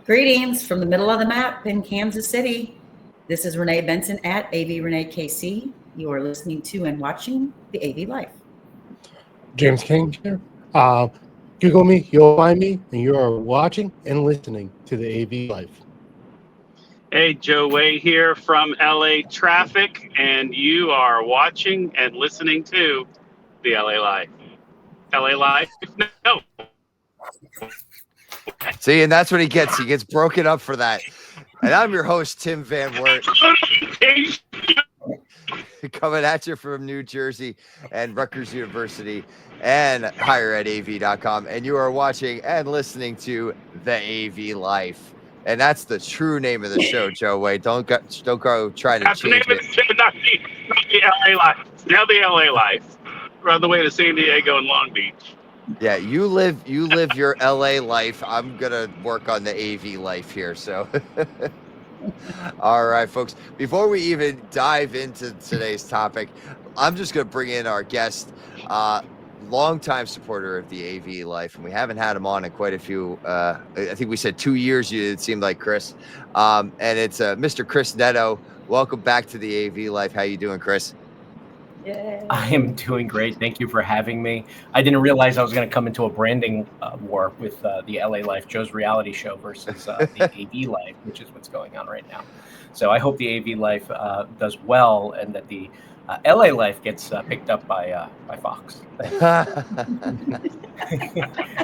Greetings from the middle of the map in Kansas City. This is Renee Benson at AV Renee KC. You are listening to and watching the AV Life. James King here. Google me, you'll find me, and you are watching and listening to the AV Life. Hey, Joe Way here from LA Traffic, and you are watching and listening to the LA Life. LA Life? No. See, and that's what he gets. He gets broken up for that. And I'm your host, Tim Van Woeart, coming at you from New Jersey and Rutgers University and higheredav.com. And you are watching and listening to the AV Life. And that's the true name of the show, Joe Wade. Don't go try to change it. That's the name of the show, not the LA Life. It's now the LA Life. We're on the way to San Diego and Long Beach. Yeah, you live your LA life. I'm gonna work on the AV life here. So, all right, folks. Before we even dive into today's topic, I'm just gonna bring in our guest, longtime supporter of the AV life, and we haven't had him on in quite a few. I think we said 2 years. It seemed like Chris, and it's Mr. Chris Neto. Welcome back to the AV life. How you doing, Chris? Yay. I am doing great. Thank you for having me. I didn't realize I was going to come into a branding war with the LA Life, Joe's reality show, versus the AV Life, which is what's going on right now. So I hope the AV Life does well, and that the LA Life gets picked up by Fox.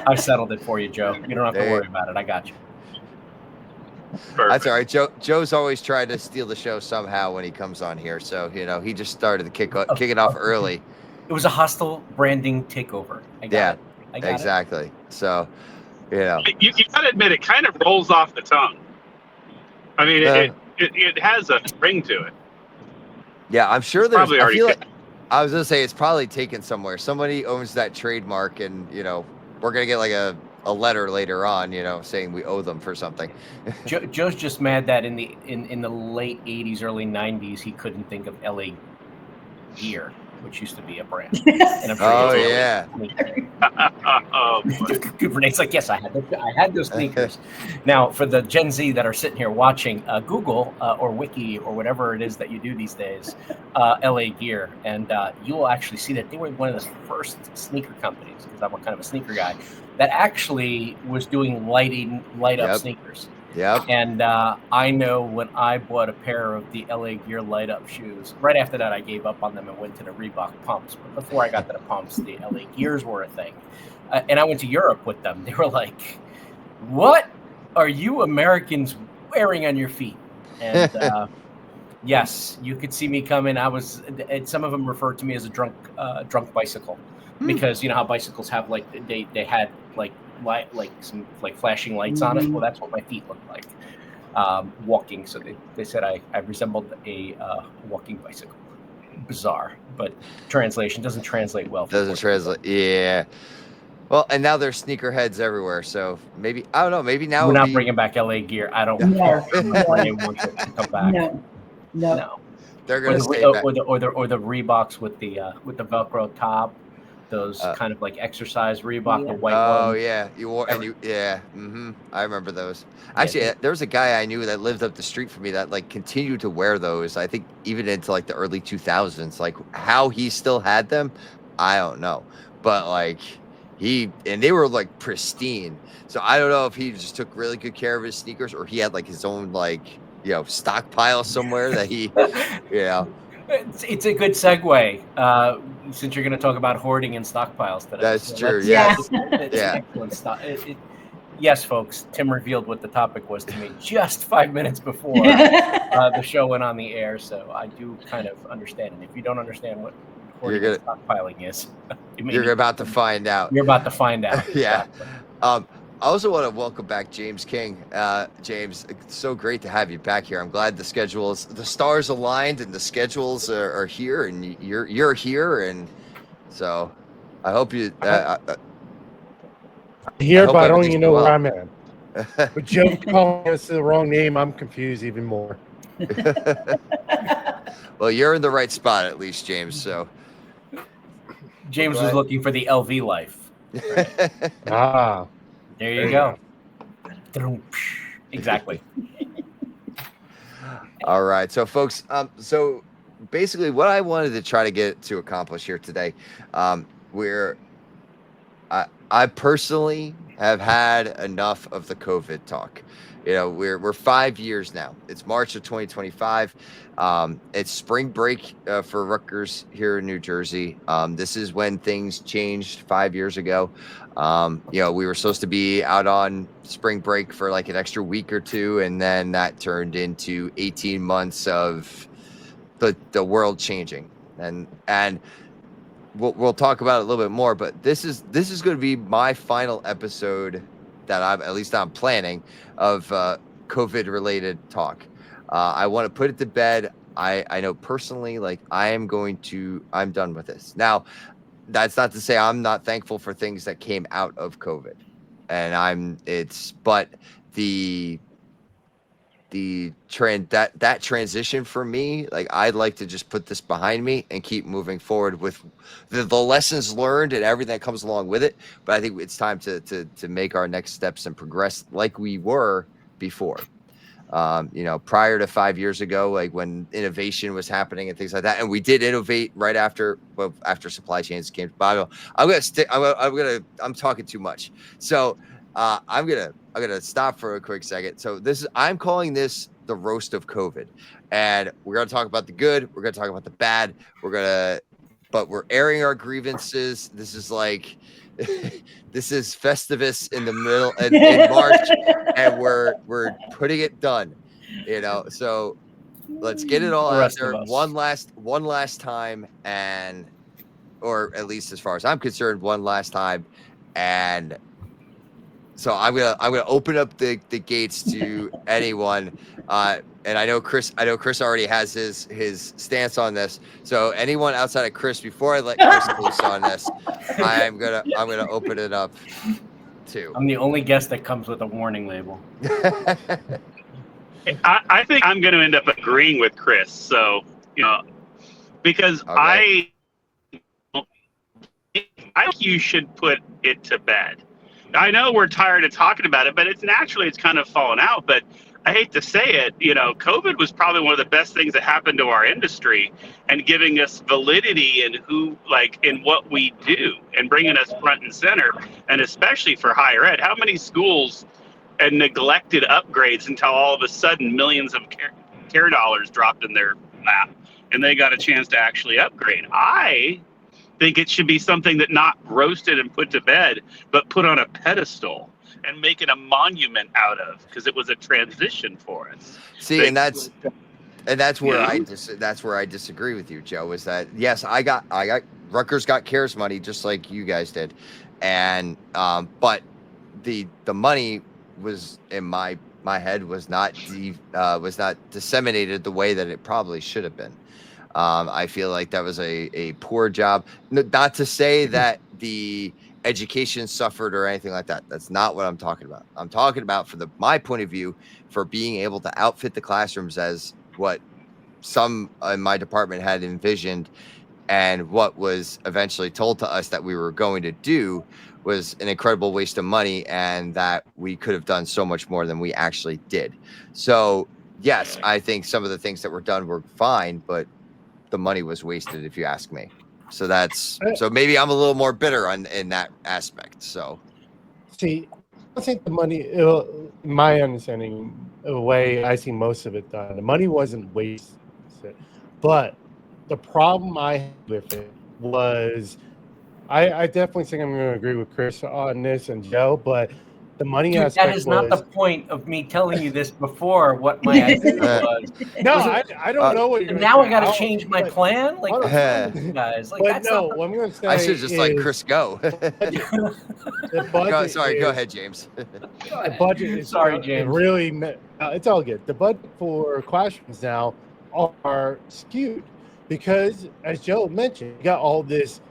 I've settled it for you, Joe. You don't have to worry about it. I got you. Perfect. That's all right. Joe's always trying to steal the show somehow when he comes on here. So, he just started to kick it off early. It was a hostile branding takeover. I got it. Exactly. So, You got to admit, it kind of rolls off the tongue. I mean, it has a ring to it. Yeah, I'm sure there's Probably already. I was going to say it's probably taken somewhere. Somebody owns that trademark, and, we're going to get like a letter later on, saying we owe them for something. Joe's just mad that in the late 80s, early 90s, he couldn't think of LA Gear, which used to be a brand. And I'm sure yeah. Renee's like, yes, I had those sneakers. Now, for the Gen Z that are sitting here watching, Google or Wiki or whatever it is that you do these days, LA Gear, and you will actually see that they were one of the first sneaker companies, because I'm a kind of a sneaker guy, that actually was doing light up sneakers. Yep. And I know when I bought a pair of the LA Gear light up shoes, right after that I gave up on them and went to the Reebok pumps. But before I got to the pumps, the LA Gears were a thing. And I went to Europe with them. They were like, what are you Americans wearing on your feet? And yes, you could see me coming. Some of them referred to me as a drunk bicycle, because you know how bicycles have they had some flashing lights on it. Well, that's what my feet looked like walking. So they said I resembled a walking bicycle. Bizarre, but translation doesn't translate well. Doesn't translate. Yeah. Well, and now there's sneakerheads everywhere. So maybe, I don't know. Maybe now we're not bringing back LA Gear. I don't. No. Want it to come back. No. They're gonna stay back. Or the Reeboks with the Velcro top. Those kind of like exercise Reebok, the white ones. Oh yeah, I remember those. Actually, there was a guy I knew that lived up the street from me that continued to wear those. I think even into the early 2000s. Like how he still had them, I don't know. But they were pristine. So I don't know if he just took really good care of his sneakers, or he had his own stockpile somewhere that he, It's a good segue, since you're going to talk about hoarding and stockpiles today. That's true. Yes. It's excellent stuff. Yes, folks, Tim revealed what the topic was to me just 5 minutes before the show went on the air, so I do kind of understand it. If you don't understand what hoarding and stockpiling is, you're about to find out. You're about to find out. Yeah. I also want to welcome back James King. James, it's so great to have you back here. I'm glad the stars aligned and the schedules are here, and you're here, and so I hope you. Here, but I don't even know where I'm at. But Joe calling us the wrong name, I'm confused even more. Well, you're in the right spot at least, James. So James was looking for the LV life. Right? Ah. There you go. Exactly. All right. So, folks, so basically what I wanted to try to get to accomplish here today, where I personally have had enough of the COVID talk. You know, we're 5 years now. It's March of 2025. It's spring break for Rutgers here in New Jersey. This is when things changed 5 years ago. You know, we were supposed to be out on spring break for like an extra week or two, and then that turned into 18 months of the world changing. And we'll talk about it a little bit more, but this is going to be my final episode that I'm planning of COVID related talk. I want to put it to bed. I know personally, like I'm done with this. Now, that's not to say I'm not thankful for things that came out of COVID, but that transition for me, like I'd like to just put this behind me and keep moving forward with the lessons learned and everything that comes along with it. But I think it's time to make our next steps and progress like we were before. You know, prior to 5 years ago, like when innovation was happening and things like that, and we did innovate right after supply chains came. But I'm talking too much. So I'm gonna stop for a quick second. So I'm calling this the roast of COVID, and we're gonna talk about the good. We're gonna talk about the bad. But we're airing our grievances. This is like this is Festivus in the middle in March, and we're putting it done. You know, so let's get it all out there one last time, or at least as far as I'm concerned, one last time. And so I'm gonna open up the gates to anyone. And I know Chris already has his stance on this. So anyone outside of Chris, before I let Chris loose on this, I'm gonna open it up too. I'm the only guest that comes with a warning label. I think I'm going to end up agreeing with Chris. So, you know, because okay. I think you should put it to bed. I know we're tired of talking about it, but it's kind of fallen out. But I hate to say it, you know, COVID was probably one of the best things that happened to our industry and giving us validity in what we do and bringing us front and center, and especially for higher ed. How many schools and neglected upgrades until all of a sudden millions of care dollars dropped in their lap and they got a chance to actually upgrade? I think it should be something that not roasted and put to bed, but put on a pedestal and make it a monument out of, because it was a transition for us. See, and that's where I disagree with you, Joe. Is that yes, I got Rutgers got CARES money just like you guys did, and but the money was in my head was not disseminated the way that it probably should have been. I feel like that was a poor job. Not to say that the education suffered or anything like that. That's not what I'm talking about. I'm talking about my point of view for being able to outfit the classrooms as what some in my department had envisioned, and what was eventually told to us that we were going to do was an incredible waste of money, and that we could have done so much more than we actually did. So yes, I think some of the things that were done were fine, but the money was wasted, if you ask me. So maybe I'm a little more bitter in that aspect. So, see, I think the money, my understanding, the way I see most of it done, the money wasn't wasted, but the problem I had with it was, I definitely think I'm going to agree with Chris on this and Joe, but the money aspect that is not the point of me telling you this before. What my idea was? No, I don't know what you're. And now I got to change my plan. Like, what's wrong with you guys? Like, but no, what I'm going to say, I should just let Chris go. The budget go ahead, James. The budget is sorry, James. Really, it's all good. The budget for classrooms now are skewed because, as Joe mentioned, you got all this.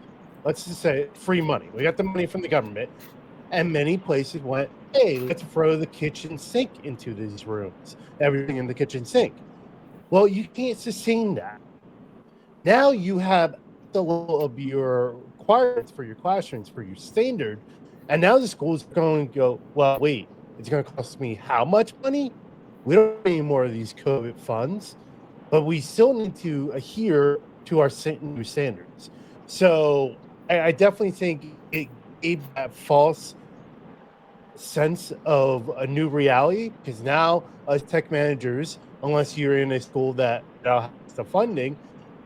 Let's just say free money. We got the money from the government, and many places went, hey, let's throw the kitchen sink into these rooms, everything in the kitchen sink. Well, you can't sustain that. Now you have the level of your requirements for your classrooms, for your standard, and now the school's going to go, well, wait, It's going to cost me how much money? We don't have any more of these COVID funds, but we still need to adhere to our new standards. So I definitely think it gave that false sense of a new reality, because now as tech managers, unless you're in a school that has the funding,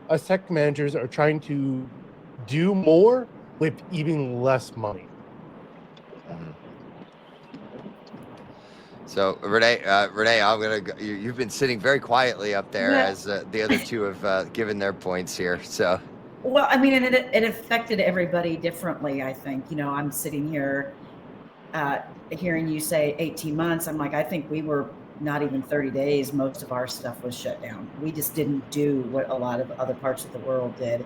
us tech managers are trying to do more with even less money. So Renee, I'm gonna. You've been sitting very quietly up there as the other two have given their points here. So, well, I mean, and it affected everybody differently. I think, I'm sitting here hearing you say 18 months. I'm like, I think we were not even 30 days. Most of our stuff was shut down. We just didn't do what a lot of other parts of the world did.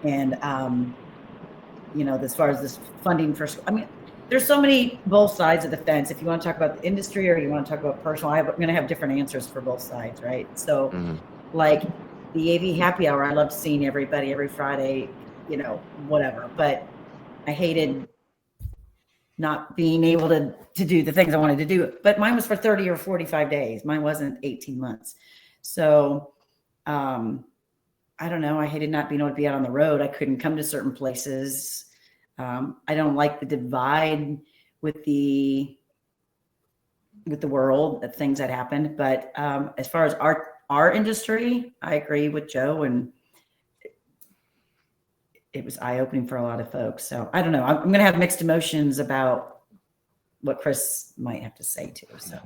And as far as this funding for, I mean, there's so many both sides of the fence. If you want to talk about the industry or you want to talk about personal, I'm going to have different answers for both sides, right? So, like the AV happy hour, I loved seeing everybody every Friday, whatever. But I hated not being able to do the things I wanted to do. But mine was for 30 or 45 days. Mine wasn't 18 months. So, I don't know. I hated not being able to be out on the road. I couldn't come to certain places. I don't like the divide with the world, the things that happened. But as far as our industry, I agree with Joe, and it was eye-opening for a lot of folks. So I don't know. I'm going to have mixed emotions about what Chris might have to say too. So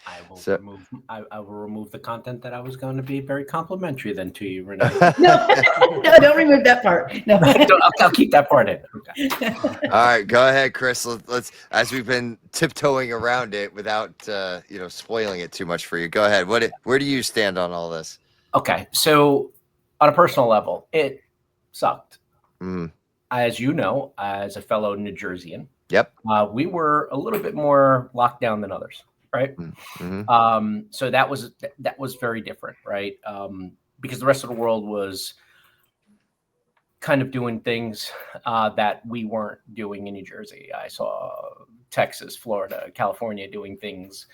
I will remove the content that I was going to be very complimentary then to you, Renee. No, don't remove that part. No, I'll keep that part in. Okay. All right, go ahead, Chris. Let's as we've been tiptoeing around it without spoiling it too much for you. Go ahead. Where do you stand on all this? Okay, so on a personal level, it sucked. As you know, as a fellow New Jerseyan, yep, we were a little bit more locked down than others. Right. So that was very different, right? Because the rest of the world was kind of doing things that we weren't doing in New Jersey. I saw Texas, Florida, California doing things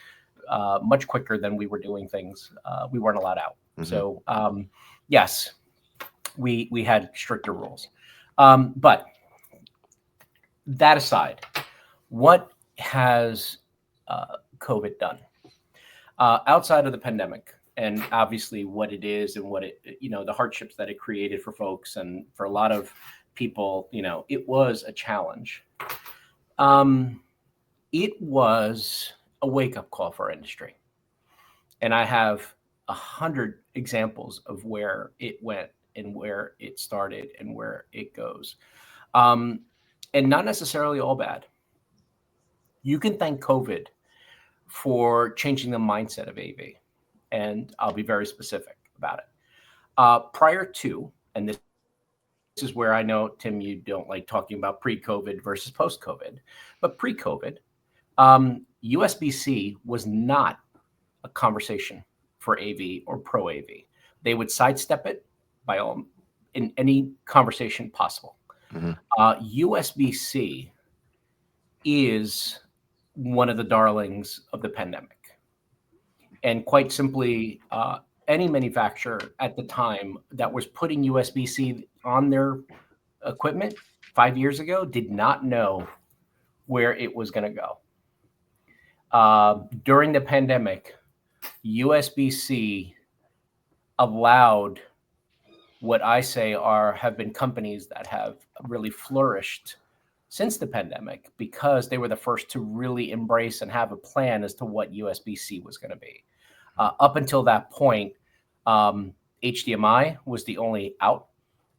much quicker than we were doing things. We weren't allowed out. So yes, we had stricter rules. But that aside, what has COVID done outside of the pandemic, and obviously what it is and what it, the hardships that it created for folks, and for a lot of people, it was a challenge. It was a wake-up call for our industry, and I have 100 examples of where it went and where it started and where it goes, and not necessarily all bad. You can thank COVID for changing the mindset of AV. And I'll be very specific about it. Prior to, and this is where I know, Tim, you don't like talking about pre-COVID versus post-COVID, but pre-COVID, USB-C was not a conversation for AV or pro AV. They would sidestep it in any conversation possible. USB-C is one of the darlings of the pandemic. And quite simply, any manufacturer at the time that was putting USB-C on their equipment 5 years ago did not know where it was going to go. During the pandemic, USB-C allowed what I say have been companies that have really flourished since the pandemic, because they were the first to really embrace and have a plan as to what USB-C was going to be. Up until that point, HDMI was the only out,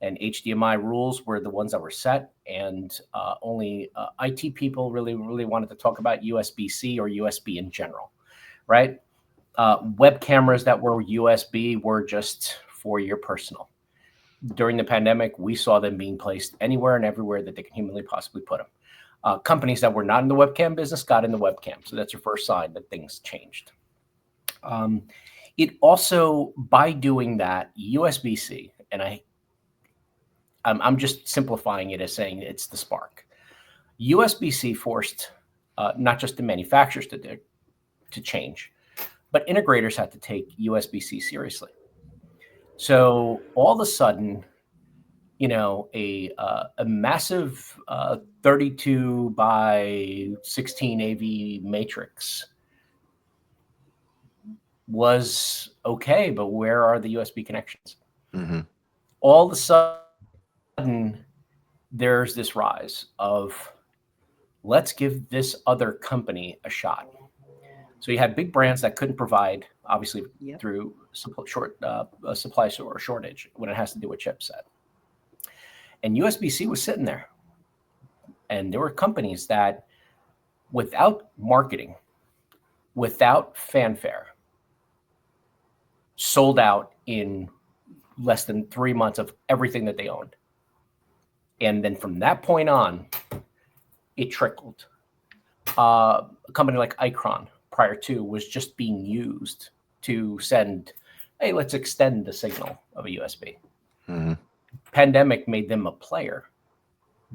and HDMI rules were the ones that were set, and only IT people really wanted to talk about USB-C or USB in general, right? Web cameras that were USB were just for your personal. During the pandemic, we saw them being placed anywhere and everywhere that they can humanly possibly put them. Companies that were not in the webcam business got in the webcam. So that's your first sign that things changed. It also, by doing that, USB-C, and I'm just simplifying it as saying it's the spark. USB-C forced not just the manufacturers to change, but integrators had to take USB-C seriously. So all of a sudden, a massive 32 by 16 AV matrix was okay, but where are the USB connections? Mm-hmm. All of a sudden, there's this rise of, let's give this other company a shot. So you had big brands that couldn't provide, obviously, through supply shortage when it has to do with chipset. And USB-C was sitting there. And there were companies that, without marketing, without fanfare, sold out in less than 3 months of everything that they owned. And then from that point on, it trickled. A company like Icron prior to was just being used to send, hey, let's extend the signal of a USB. Mm-hmm. Pandemic made them a player,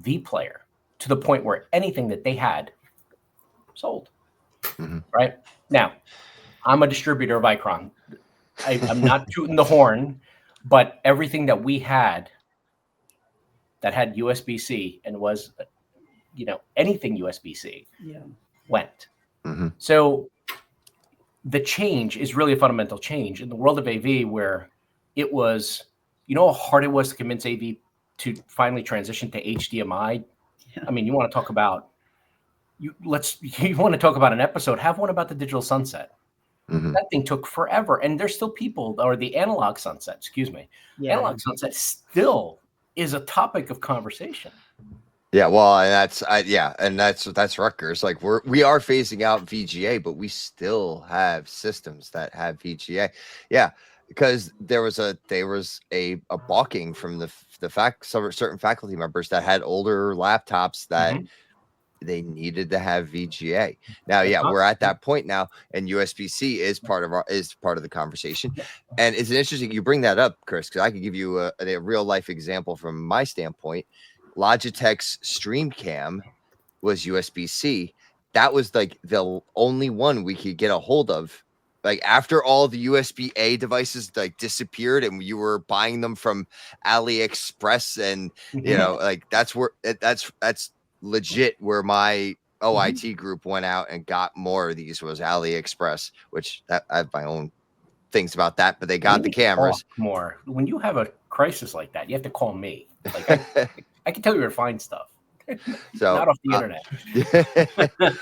the player, to the point where anything that they had sold. Mm-hmm. Right? Now, I'm a distributor of Icron. I'm not tooting the horn, but everything that we had that had USB-C and was, anything USB-C went. Mm-hmm. So the change is really a fundamental change in the world of AV, where it was, how hard it was to convince AV to finally transition to HDMI. I mean, you want to talk about an episode, have one about the digital sunset. Mm-hmm. That thing took forever, and there's still people, or the analog sunset, analog sunset still is a topic of conversation. Yeah, well, and that's Rutgers. Like we are phasing out VGA, but we still have systems that have VGA. Yeah, because there was a balking from certain faculty members that had older laptops that they needed to have VGA. Now, we're at that point now, and USB-C is part of the conversation. And it's interesting you bring that up, Chris, because I could give you a real life example from my standpoint. Logitech's StreamCam was USB-C. That was like the only one we could get a hold of. Like after all the USB-A devices like disappeared and you were buying them from AliExpress, and like that's legit where my OIT group went out and got more of these, was AliExpress, which I have my own things about that, but they got the cameras. More when you have a crisis like that, you have to call me. Like I can tell you where to find stuff. So not off the internet.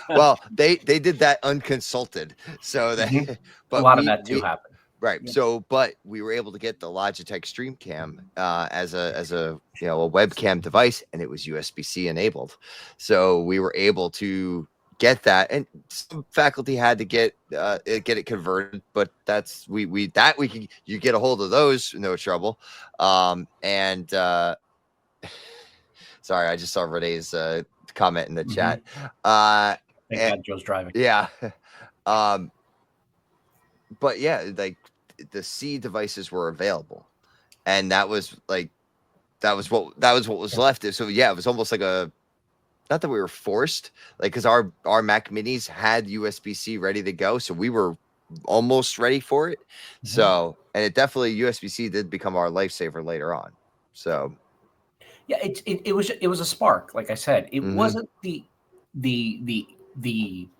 Well, they did that unconsulted. So that but a lot of that too happened. Right. Yeah. So, but we were able to get the Logitech StreamCam as a webcam device, and it was USB-C enabled. So we were able to get that, and some faculty had to get it converted, but that's you get a hold of those, no trouble. Sorry, I just saw Renee's comment in the chat. Thank God Joe's driving. Yeah. But yeah, like the C devices were available, and that was what was left. So yeah, it was almost like not that we were forced, like, because our Mac Minis had USB-C ready to go, so we were almost ready for it. So, and it definitely, USB-C did become our lifesaver later on. So yeah, it was a spark. Like I said, it wasn't the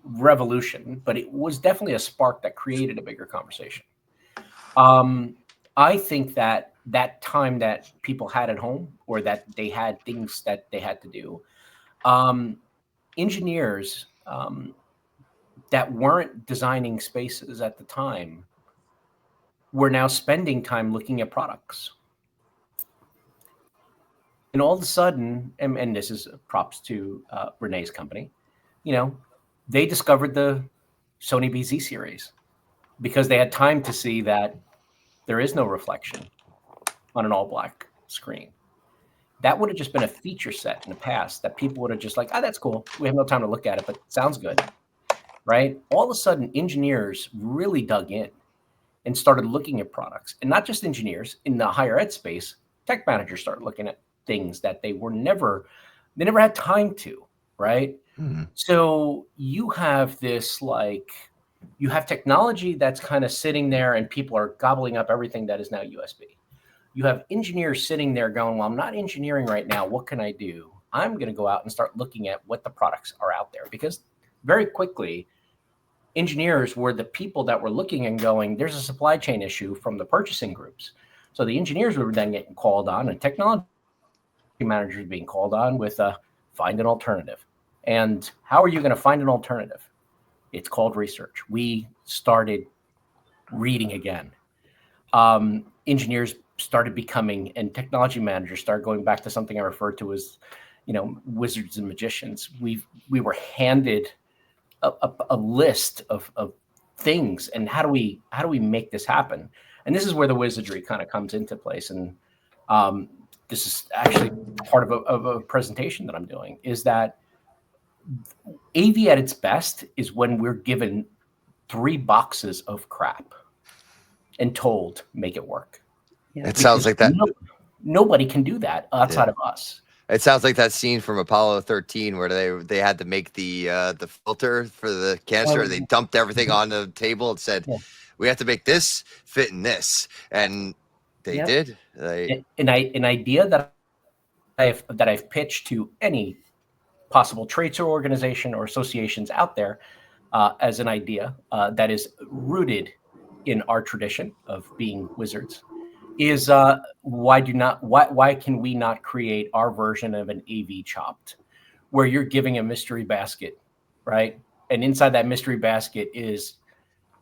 revolution, but it was definitely a spark that created a bigger conversation. I think that time that people had at home, or that they had things that they had to do, engineers that weren't designing spaces at the time were now spending time looking at products. And all of a sudden, and this is props to Renee's company, they discovered the Sony BZ series because they had time to see that there is no reflection on an all black screen. That would have just been a feature set in the past that people would have just like, that's cool. We have no time to look at it, but it sounds good, right? All of a sudden, engineers really dug in and started looking at products. And not just engineers in the higher ed space, tech managers started looking at things that they never had time to, right? So you have this, you have technology that's kind of sitting there and people are gobbling up everything that is now USB. You have engineers sitting there going, well, I'm not engineering right now. What can I do? I'm going to go out and start looking at what the products are out there, because very quickly, engineers were the people that were looking and going, there's a supply chain issue from the purchasing groups. So the engineers were then getting called on, and technology managers being called on with find an alternative. And how are you going to find an alternative? It's called research. We started reading again. Engineers started becoming, and technology managers started going back to something I referred to as, wizards and magicians. We were handed a list of things, and how do we make this happen? And this is where the wizardry kind of comes into place. And this is actually part of a presentation that I'm doing, is that AV at its best is when we're given 3 boxes of crap and told, make it work. Yeah. It sounds like that. Nobody can do that outside of us. It sounds like that scene from Apollo 13 where they had to make the filter for the canister. They dumped everything on the table and said, we have to make this fit in this. And they did. An idea that I've pitched to any possible trade show organization or associations out there as an idea that is rooted in our tradition of being wizards is why can we not create our version of an AV Chopped, where you're giving a mystery basket, right? And inside that mystery basket is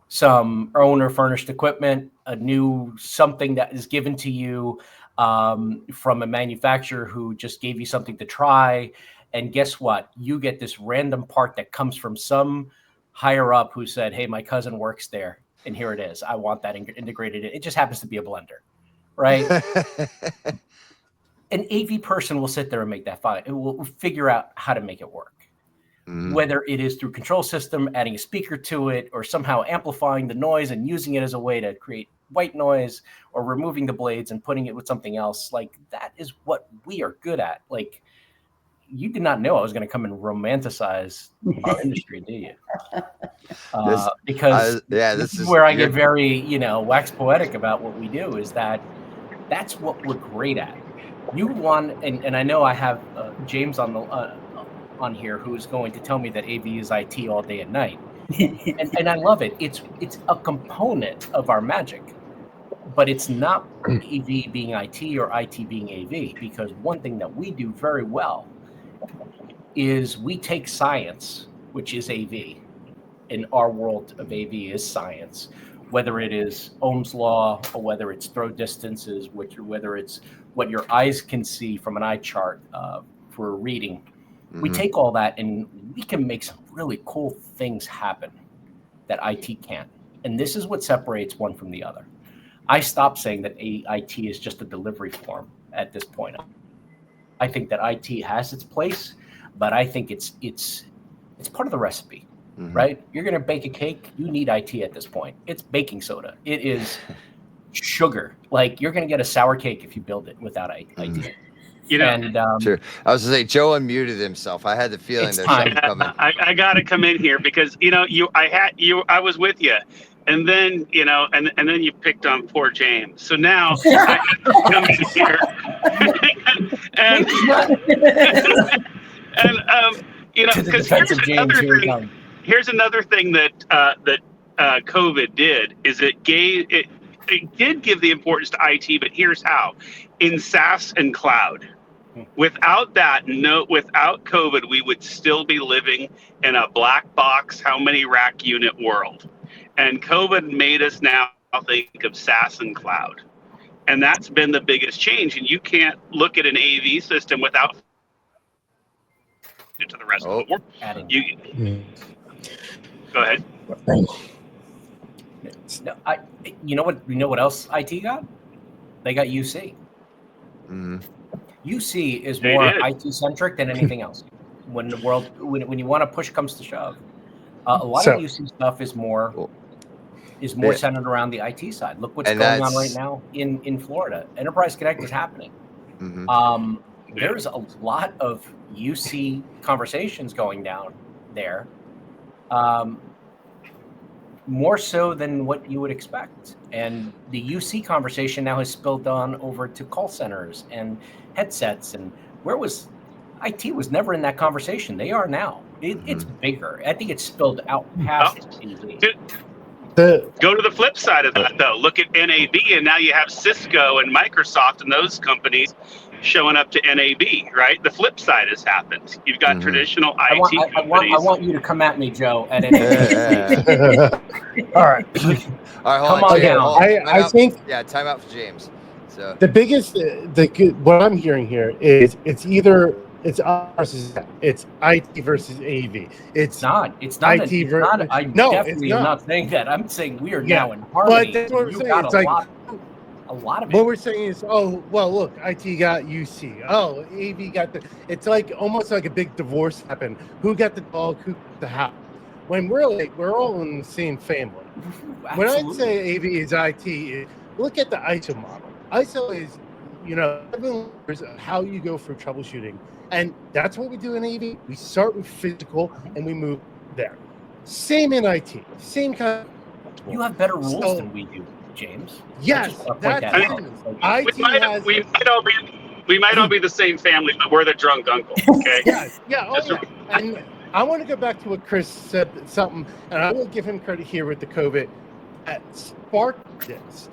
some owner furnished equipment, a new something that is given to you from a manufacturer who just gave you something to try. And guess what? You get this random part that comes from some higher up who said, hey, my cousin works there, and here it is. I want that integrated. It just happens to be a blender, right? An AV person will sit there and make that fine. It will figure out how to make it work. Whether it is through control system, adding a speaker to it, or somehow amplifying the noise and using it as a way to create white noise, or removing the blades and putting it with something else. Like, that is what we are good at. Like, you did not know I was going to come and romanticize our industry, do you? Because this is where I get very, wax poetic about what we do, is that's what we're great at. You want, and I know I have James on here who's going to tell me that AV is IT all day and night. and I love it. It's a component of our magic, but it's not AV being IT or IT being AV, because one thing that we do very well is we take science, which is AV, in our world of AV is science, whether it is Ohm's law or whether it's throw distances, whether it's what your eyes can see from an eye chart for reading. We take all that and we can make some really cool things happen that IT can't. And this is what separates one from the other. I stopped saying that IT is just a delivery form at this point. I think that IT has its place, but I think it's part of the recipe, right? You're going to bake a cake, you need IT at this point. It's baking soda. It is sugar. Like, you're going to get a sour cake if you build it without IT. Sure. I was going to say, Joe unmuted himself. I had the feeling there's something coming. I got to come in here because, I was with you. And then, and then you picked on poor James. So now I have to come in here. Because here's another thing that COVID did, is it did give the importance to IT, but here's how. In SaaS and cloud. Without COVID, we would still be living in a black box, how many rack unit world. And COVID made us now think of SaaS and cloud. And that's been the biggest change. And you can't look at an AV system without to the rest of the world. Go ahead. No, you know what else IT got? They got UC. UC is more IT centric than anything else. When you want to push comes to shove, a lot of UC stuff is more centered around the IT side. Look what's going on right now in Florida. Enterprise Connect is happening. there's a lot of UC conversations going down there, more so than what you would expect. And the UC conversation now has spilled on over to call centers and headsets. And where was IT was never in that conversation. They are now. It's bigger. I think it's spilled out past TV. Go to the flip side of that, though. Look at NAB, and now you have Cisco and Microsoft and those companies showing up to NAB, right? The flip side has happened. You've got traditional IT companies. I want you to come at me, Joe, at NAB. All right. All right, Come on down. I think time out for James. So the biggest, what I'm hearing here is it's either it's us versus it's IT versus AV. It's not. IT versus. I no, definitely it's am not. not saying that. I'm saying we are now in harmony. But that's what we're saying. It's a lot of it. What we're saying is, oh well, look, IT got UC. Oh, AV got the. It's like almost like a big divorce happened. Who got the dog? Who got the house? When really we're all in the same family. When I say AV is IT, look at the ISO model. ISO is, 7 layers of how you go through troubleshooting. And that's what we do in AV. We start with physical and we move there. Same in IT. Same kind of. You have better rules than we do, James. Yes. We might all be the same family, but we're the drunk uncle. Okay. And I want to go back to what Chris said, something, and I will give him credit here with the COVID that sparked this.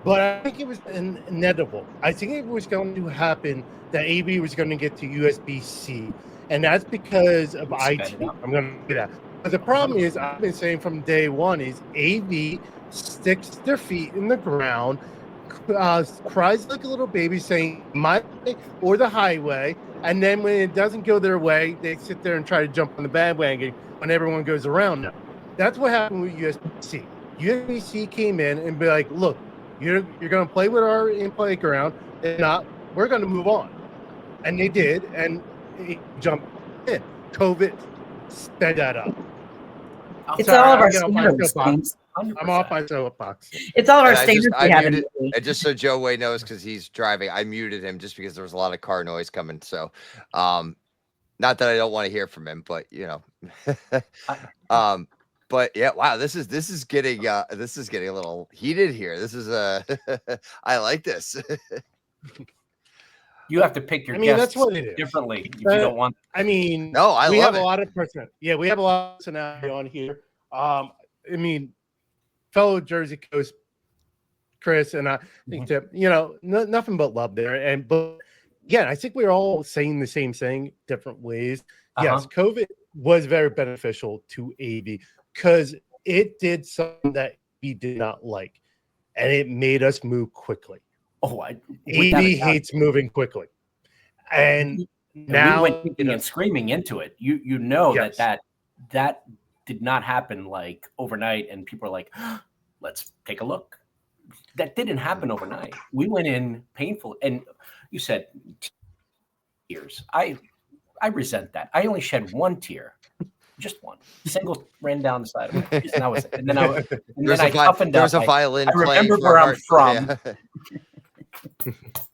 But I think it was inevitable. I think it was going to happen that AV was going to get to USB-C, and that's because of IT. I'm going to do that. But the problem is, I've been saying from day one, is AV sticks their feet in the ground, cries like a little baby saying, my way or the highway, and then when it doesn't go their way, they sit there and try to jump on the bandwagon when everyone goes around them. That's what happened with USB-C. USB-C came in and be like, look, you're going to play with our in-play ground. If not, we're going to move on. And they did, and it jumped in. COVID sped that up. It's all of our standards. I'm off my soapbox. It's all of our standards we have. And just so Joe Way knows, because he's driving, I muted him just because there was a lot of car noise coming. So, not that I don't want to hear from him, but but yeah, wow, this is getting a little heated here. This is I like this. You have to pick your guests that's what it is. Differently if you don't want. No, we have a lot of person. Yeah, we have a lot of personality on here. Fellow Jersey Coast Chris and I think that nothing but love there. But I think we're all saying the same thing, different ways. Yes, COVID was very beneficial to AV because it did something that we did not like, and it made us move quickly. AV hates moving quickly, and now we went kicking and screaming into it. That did not happen like overnight, and people are like, oh, let's take a look. That didn't happen overnight. We went in painful, and you said tears. I resent that. I only shed one tear. Just one single ran down the side of my face, and that was it. And then I toughened up. There's a violin. I remember where I'm from,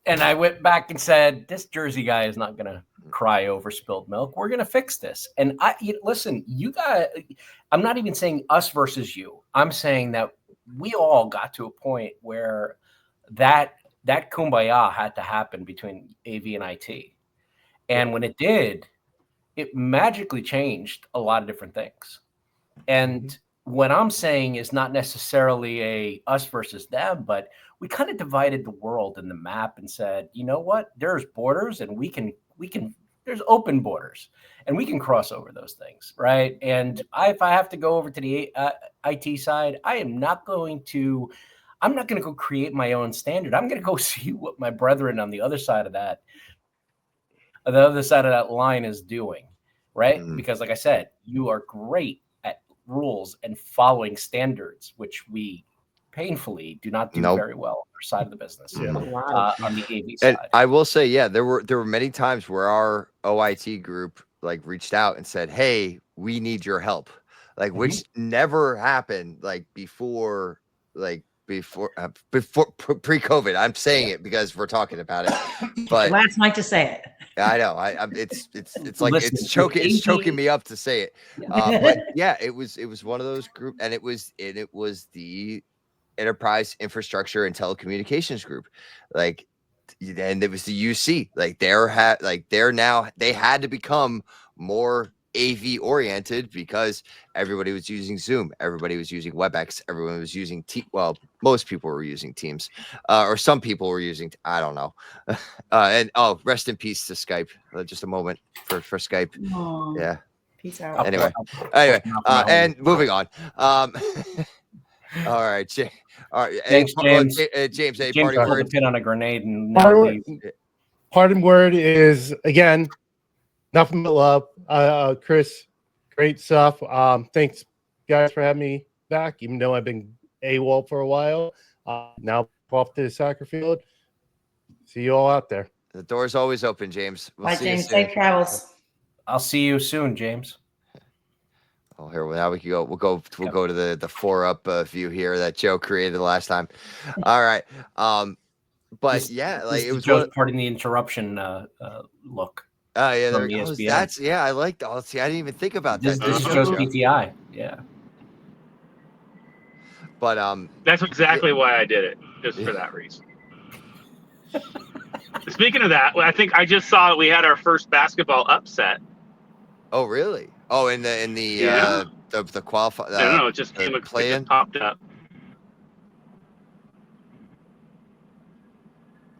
and I went back and said, "This Jersey guy is not going to cry over spilled milk. We're going to fix this." And listen, you got. I'm not even saying us versus you. I'm saying that we all got to a point where that kumbaya had to happen between AV and IT, and when it did, it magically changed a lot of different things. And what I'm saying is not necessarily a us versus them, but we kind of divided the world in the map and said, you know what, there's borders and we can there's open borders and we can cross over those things. Right. And if I have to go over to the IT side, I'm not going to go create my own standard. I'm going to go see what my brethren on the other side of that line is doing, right? Because like I said, you are great at rules and following standards, which we painfully do not do very well on our side of the business. On the AV side. And I will say, there were many times where our OIT group reached out and said, hey, we need your help. Which never happened before pre-COVID. I'm saying it because we're talking about it. But last night to say it. I know. It's like Listen, it's choking me up to say it. But yeah, it was one of those group, and it was the Enterprise Infrastructure and Telecommunications Group, like, and it was the UC. Like they had to become more AV oriented because everybody was using Zoom, everybody was using WebEx, everyone was using most people were using Teams, or some people were using, I don't know. And rest in peace to Skype. Just a moment for Skype. Aww. Yeah. Peace out. Anyway, and moving on. All right, all right. Thanks, James. James, any James parting pulled words? a pin on a grenade and now leave. Parting word is, again, nothing but love. Chris, great stuff. Thanks, guys, for having me back, even though I've been AWOL for a while. Now off to the soccer field. See you all out there. The door's always open, James. Bye, James. Safe travels. I'll see you soon, James. Oh, here now we can go. We'll go to the 4-up view here that Joe created last time. All right. But yeah, like it was Joe's pardon the interruption look. Oh yeah, from there goes. ESPN. I like that. See, I didn't even think about This that. is Joe's PTI. Yeah. But that's exactly why I did it, just for that reason. Speaking of that, I think I just saw we had our first basketball upset. Oh really? Oh, in the the qualify. I don't know. It just popped up.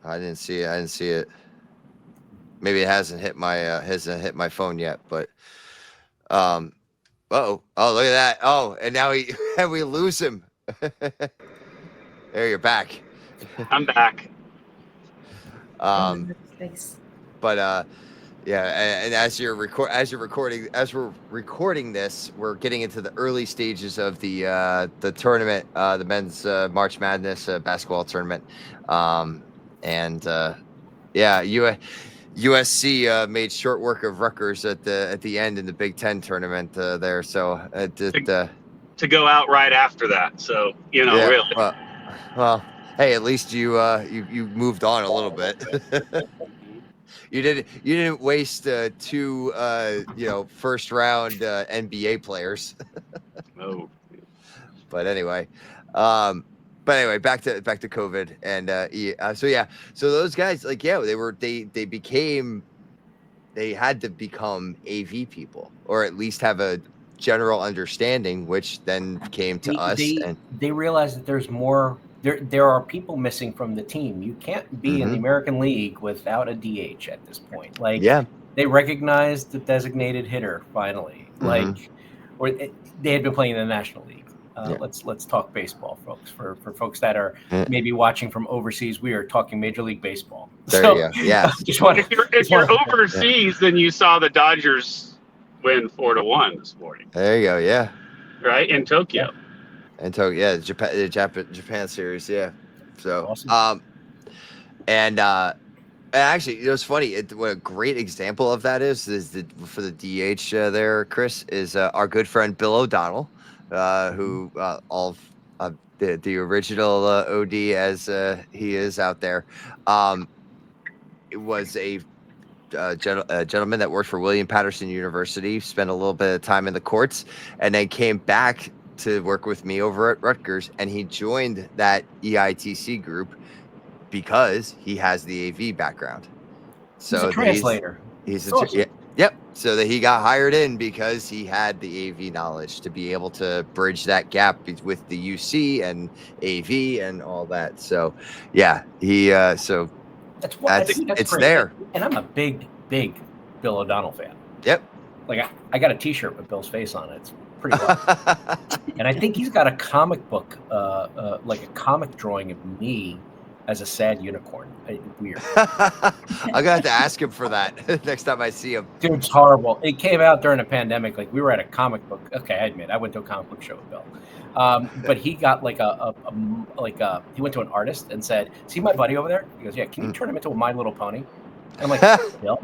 I didn't see it. Maybe it hasn't hit my phone yet. But oh, look at that. Oh, and now we lose him. There, you're back. I'm back. But yeah, and as we're recording this, we're getting into the early stages of the tournament, the men's March Madness basketball tournament, and USC made short work of Rutgers at the end in the Big Ten tournament there. So to go out right after that. So really. Well, hey, at least you moved on a little bit. You didn't waste two first round NBA players. No. But anyway, back to COVID and so those guys, like, they had to become AV people, or at least have a general understanding, which then came to us. And they realized that there's more. There are people missing from the team. You can't be in the American League without a DH at this point. Like, they recognized the designated hitter finally. Like, or they had been playing in the National League. Let's talk baseball, folks. For folks that are maybe watching from overseas, we are talking Major League Baseball. There you go. Yeah. If you're overseas, then you saw the Dodgers win 4-1 this morning. There you go. Yeah. Right in Tokyo. And Tokyo, the Japan series, yeah. So, awesome. And actually, it's funny. What a great example of that is for the DH there, Chris, is our good friend Bill O'Donnell, who the original OD as he is out there. It was a gentleman that worked for William Patterson University, spent a little bit of time in the courts, and then came back to work with me over at Rutgers, and he joined that EITC group because he has the AV background. So he's a translator. He's awesome. Yep. So that he got hired in because he had the AV knowledge to be able to bridge that gap with the UC and AV and all that. So yeah, so it's there. And I'm a big Bill O'Donnell fan. Yep. Like I got a T-shirt with Bill's face on it. It's pretty wild. And I think he's got a comic book, like a comic drawing of me as a sad unicorn. Weird. I'm gonna have to ask him for that next time I see him. Dude, it's horrible. It came out during a pandemic. Like, we were at a comic book. Okay, I admit I went to a comic book show with Bill. But he got he went to an artist and said, "See my buddy over there?" He goes, "Yeah, can you turn him into a My Little Pony?" I'm like, Bill,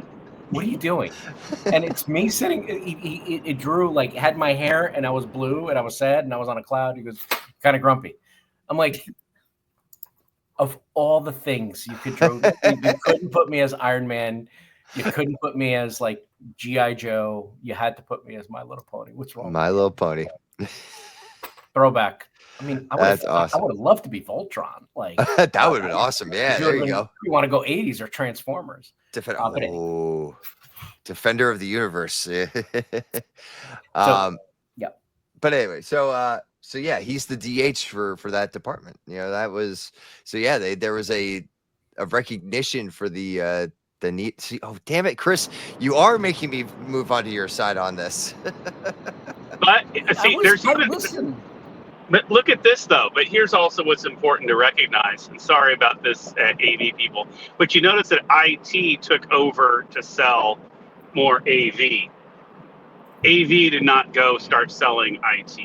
what are you doing? And it's me sitting. It drew had my hair, and I was blue, and I was sad, and I was on a cloud. He goes, kind of grumpy. I'm like, of all the things you could throw. You couldn't put me as Iron Man. You couldn't put me as like G.I. Joe. You had to put me as My Little Pony. What's wrong? My Little Pony. Throwback. I mean, That's awesome. I would have loved to be Voltron. Like that would have been awesome. Yeah, there you go. You want to go 80s or Transformers? Defender of the Universe. Yeah. But anyway, so yeah, he's the DH for that department. You know, that was there was a recognition for the need. See, oh damn it, Chris, you are making me move on to your side on this. But see, but look at this though. But here's also what's important to recognize. And sorry about this, AV people, but you notice that IT took over to sell more AV. AV did not go start selling IT,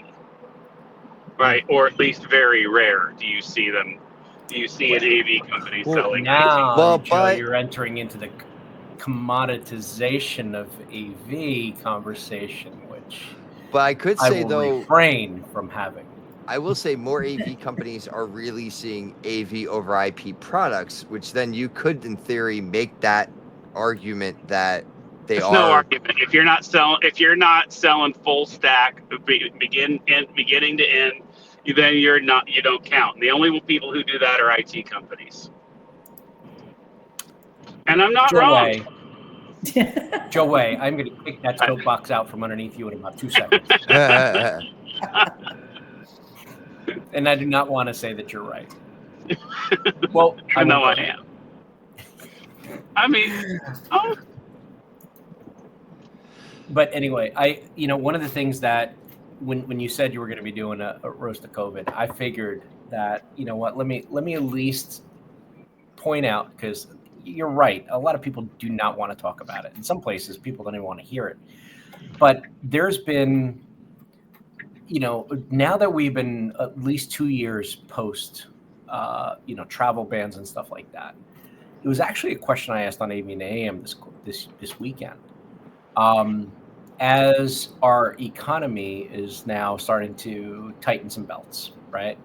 right? Or at least very rare. Do you see them? Do you see an AV company selling now, IT? Well, Joe, you're entering into the commoditization of AV conversation, which. But I could say though, refrain from having. I will say more AV companies are releasing AV over IP products, which then you could, in theory, make that argument that they are. No argument. If you're not selling full stack, beginning to end, then you don't count. And the only people who do that are IT companies. And I'm not wrong. Joe Way, I'm going to kick that soapbox out from underneath you in about 2 seconds. And I do not want to say that you're right. Well, I know I am. I mean, But anyway, one of the things that when you said you were going to be doing a roast of COVID, I figured that, you know what, let me at least point out, because you're right. A lot of people do not want to talk about it. In some places, people don't even want to hear it. But there's been, now that we've been at least 2 years post, travel bans and stuff like that, it was actually a question I asked on AV and AM this weekend. As our economy is now starting to tighten some belts, right?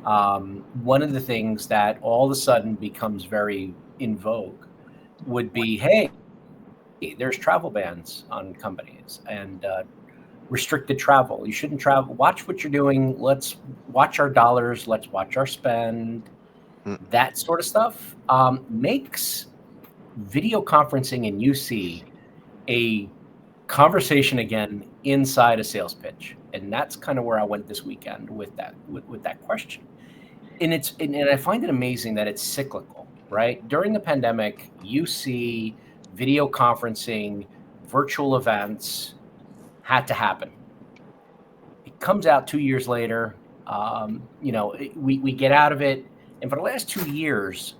One of the things that all of a sudden becomes very in vogue would be, hey, there's travel bans on companies and restricted travel. You shouldn't travel. Watch what you're doing. Let's watch our dollars. Let's watch our spend. That sort of stuff makes video conferencing and UC a conversation again inside a sales pitch. And that's kind of where I went this weekend with that question. And I find it amazing that it's cyclical, right? During the pandemic, you see video conferencing, virtual events had to happen. It comes out 2 years later. We get out of it. And for the last 2 years,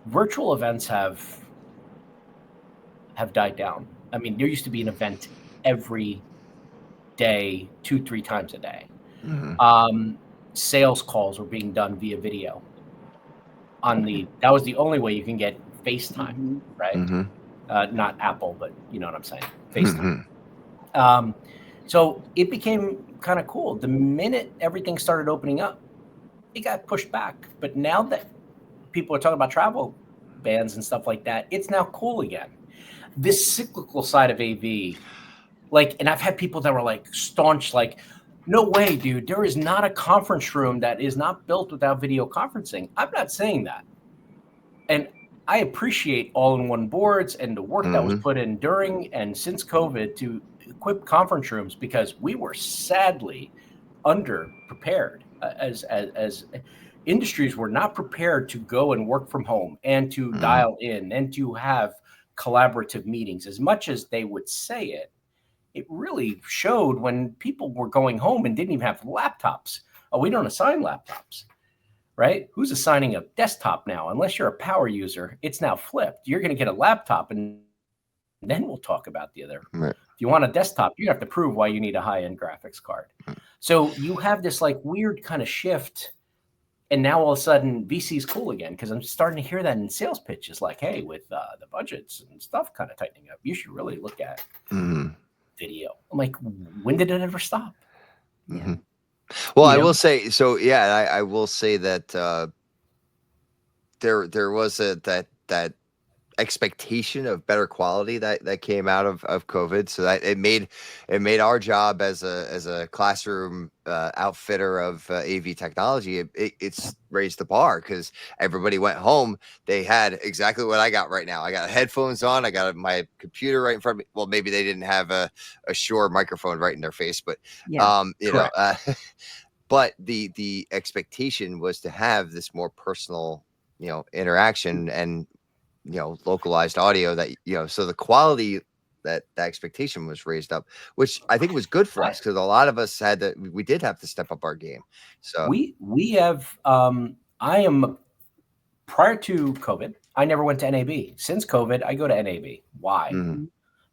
virtual events have died down. I mean, there used to be an event every day, 2-3 times a day. Mm-hmm. Sales calls were being done via video. That was the only way you can get FaceTime, mm-hmm. right? Mm-hmm. Not Apple, but you know what I'm saying, FaceTime. Mm-hmm. So it became kind of cool. The minute everything started opening up, it got pushed back. But now that people are talking about travel bans and stuff like that, it's now cool again. This cyclical side of AV, and I've had people that were staunch, no way, dude, there is not a conference room that is not built without video conferencing. I'm not saying that. And I appreciate all-in-one boards and the work mm-hmm. that was put in during and since COVID to equip conference rooms, because we were sadly underprepared as industries were not prepared to go and work from home and to mm-hmm. dial in and to have collaborative meetings. As much as they would say it really showed when people were going home and didn't even have laptops. Oh, we don't assign laptops, right? Who's assigning a desktop now? Unless you're a power user, it's now flipped. You're going to get a laptop and then we'll talk about the other. Right. If you want a desktop, you have to prove why you need a high-end graphics card. So you have this weird kind of shift. And now all of a sudden VC's cool again, because I'm starting to hear that in sales pitches, hey, with the budgets and stuff kind of tightening up, you should really look at video. I'm like, when did it ever stop? Mm-hmm. Well, I will say, so yeah, I will say that there was that expectation of better quality that came out of COVID, so that it made our job as a classroom outfitter of AV technology, it's raised the bar, because everybody went home. They had exactly what I got right now. I got headphones on, I got my computer right in front of me. Well, maybe they didn't have a Shure microphone right in their face, but but the expectation was to have this more personal, interaction and localized audio that, so the quality, that expectation was raised up, which I think was good for us, because a lot of us we did have to step up our game. So we have, I am, prior to COVID, I never went to NAB. Since COVID, I go to NAB. Why? Mhm.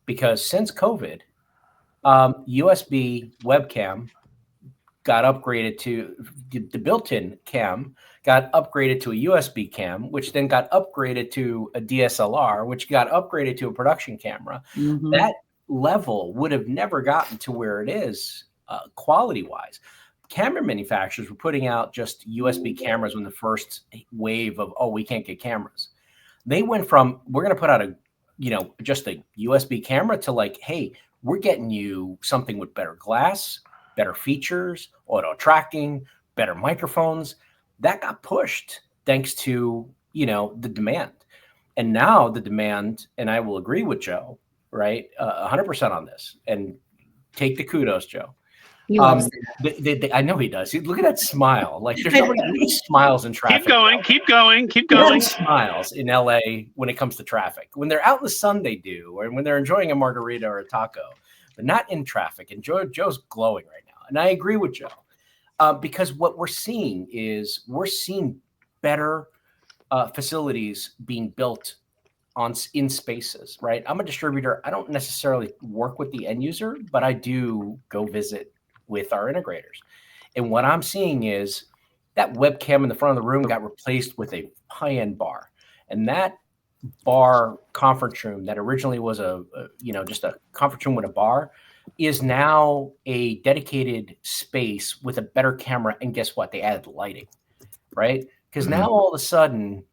Because since COVID, USB webcam got upgraded to the built-in cam, got upgraded to a USB cam, which then got upgraded to a DSLR, which got upgraded to a production camera. Mhm. That level would have never gotten to where it is quality-wise. Camera manufacturers were putting out just USB cameras when the first wave of, we can't get cameras. They went from, we're going to put out just a USB camera, to like, hey, we're getting you something with better glass, better features, auto tracking, better microphones. That got pushed thanks to, the demand. And now the demand, and I will agree with Joe, right? 100% on this, and take the kudos, Joe. He loves I know he does. Look at that smile. Like, there's nobody who smiles in traffic. Keep going. Smiles in LA when it comes to traffic. When they're out in the sun, they do, or when they're enjoying a margarita or a taco, but not in traffic. And Joe's glowing right now. And I agree with Joe, because what we're seeing is better facilities being built in spaces, right? I'm a distributor. I don't necessarily work with the end user, but I do go visit with our integrators. And what I'm seeing is that webcam in the front of the room got replaced with a high-end bar. And that bar conference room that originally was just a conference room with a bar is now a dedicated space with a better camera. And guess what? They added lighting, right? Because now all of a sudden,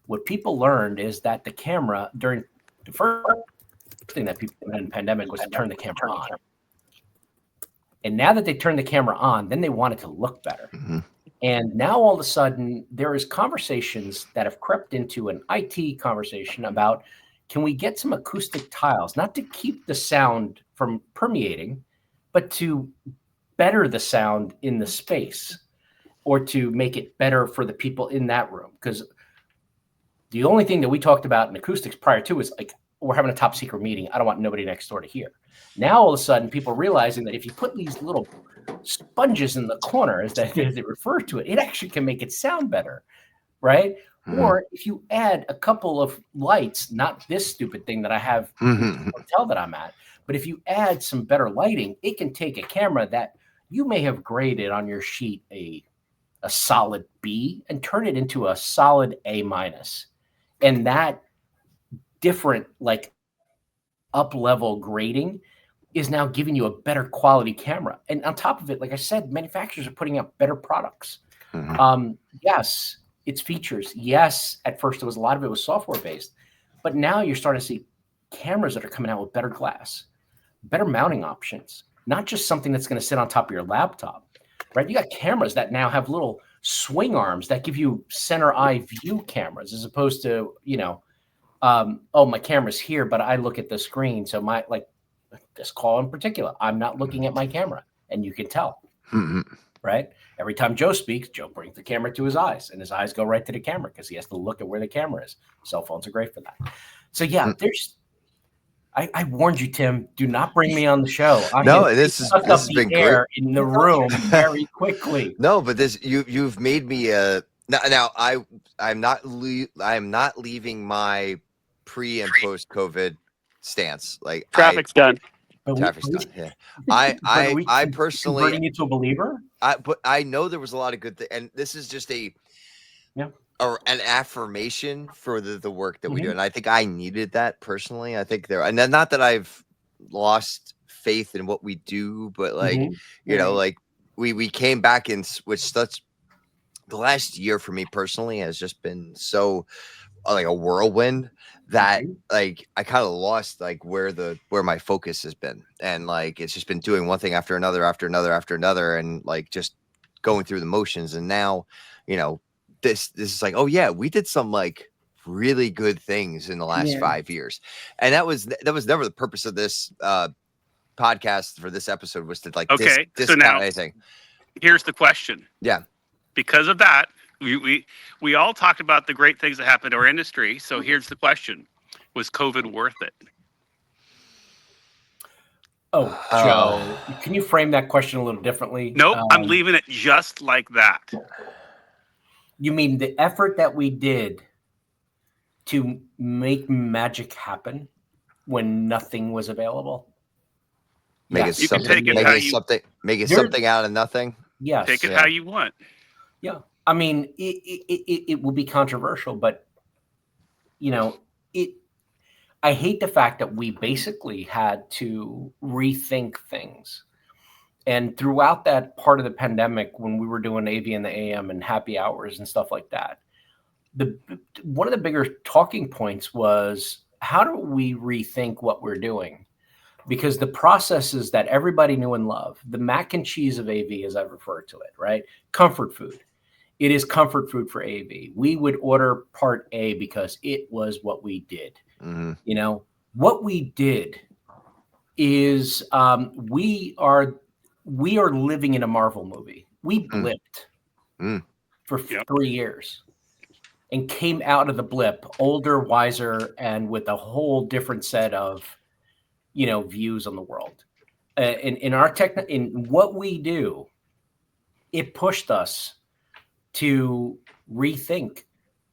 what people learned is that the camera, during the first thing that people did in the pandemic was to turn the camera on. And now that they turned the camera on, then they want it to look better. Mm-hmm. And now all of a sudden, there is conversations that have crept into an IT conversation about, can we get some acoustic tiles, not to keep the sound from permeating, but to better the sound in the space, or to make it better for the people in that room? Because the only thing that we talked about in acoustics prior to is like, we're having a top secret meeting. I don't want nobody next door to hear. Now, all of a sudden, people are realizing that if you put these little sponges in the corner, as they refer to it, it actually can make it sound better, right? Mm-hmm. Or if you add a couple of lights, not this stupid thing that I have in the hotel that I'm at, but if you add some better lighting, it can take a camera that you may have graded on your sheet a solid B and turn it into a solid A-. And that different, like, up-level grading is now giving you a better quality camera. And on top of it, like I said, manufacturers are putting out better products. Mm-hmm. Yes, it's features. Yes, at first a lot of it was software-based. But now you're starting to see cameras that are coming out with better glass, better mounting options, not just something that's going to sit on top of your laptop, right? You got cameras that now have little swing arms that give you center eye view cameras, as opposed to, my camera's here, but I look at the screen. So this call in particular, I'm not looking at my camera, and you can tell, right? Every time Joe speaks, Joe brings the camera to his eyes, and his eyes go right to the camera because he has to look at where the camera is. Cell phones are great for that. So yeah, I warned you, Tim, do not bring me on the show. This has been great in the room very quickly. No, but you've made me now I'm not leaving my pre and post COVID stance. Like, traffic's done. Traffic's done. Yeah. I personally converting you to a believer. But I know there was a lot of good things, and this is just an affirmation for the work that we do, and I think I needed that personally. I think and then, not that I've lost faith in what we do, but like like we came back in with such the last year for me personally has just been so like a whirlwind that like I kind of lost like where my focus has been, and like it's just been doing one thing after another and like just going through the motions. And now, you know, this is like, oh yeah, we did some like really good things in the last 5 years, and that was never the purpose of this podcast for this episode, was to like discount now anything. Here's the question. Yeah. Because of that, we all talked about the great things that happened to our industry. So here's the question: was COVID worth it? Oh, Joe, can you frame that question a little differently? Nope, I'm leaving it just like that. You mean the effort that we did to make magic happen when nothing was available? Make it something out of nothing. Yes. Take it how you want. Yeah. I mean, it will be controversial, but you know, I hate the fact that we basically had to rethink things. And throughout that part of the pandemic, when we were doing AV in the AM and happy hours and stuff like that, one of the bigger talking points was, how do we rethink what we're doing? Because the processes that everybody knew and loved, the mac and cheese of AV, as I refer to it, right? Comfort food. It is comfort food for AV. We would order part A because it was what we did. Mm-hmm. You know, what we did is we are living in a Marvel movie. We blipped for 3 years and came out of the blip older, wiser, and with a whole different set of, you know, views on the world. In what we do, it pushed us to rethink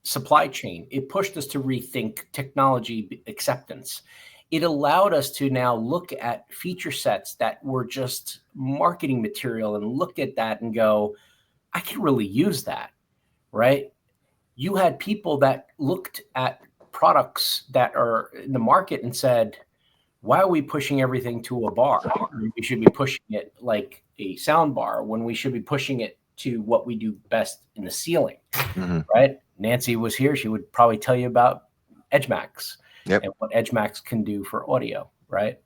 supply chain. It pushed us to rethink technology acceptance. It allowed us to now look at feature sets that were just marketing material and look at that and go, I can really use that, right? You had people that looked at products that are in the market and said, why are we pushing everything to a bar? We should be pushing it like a sound bar when we should be pushing it to what we do best in the ceiling, right? Nancy was here. She would probably tell you about EdgeMax and what EdgeMax can do for audio, right?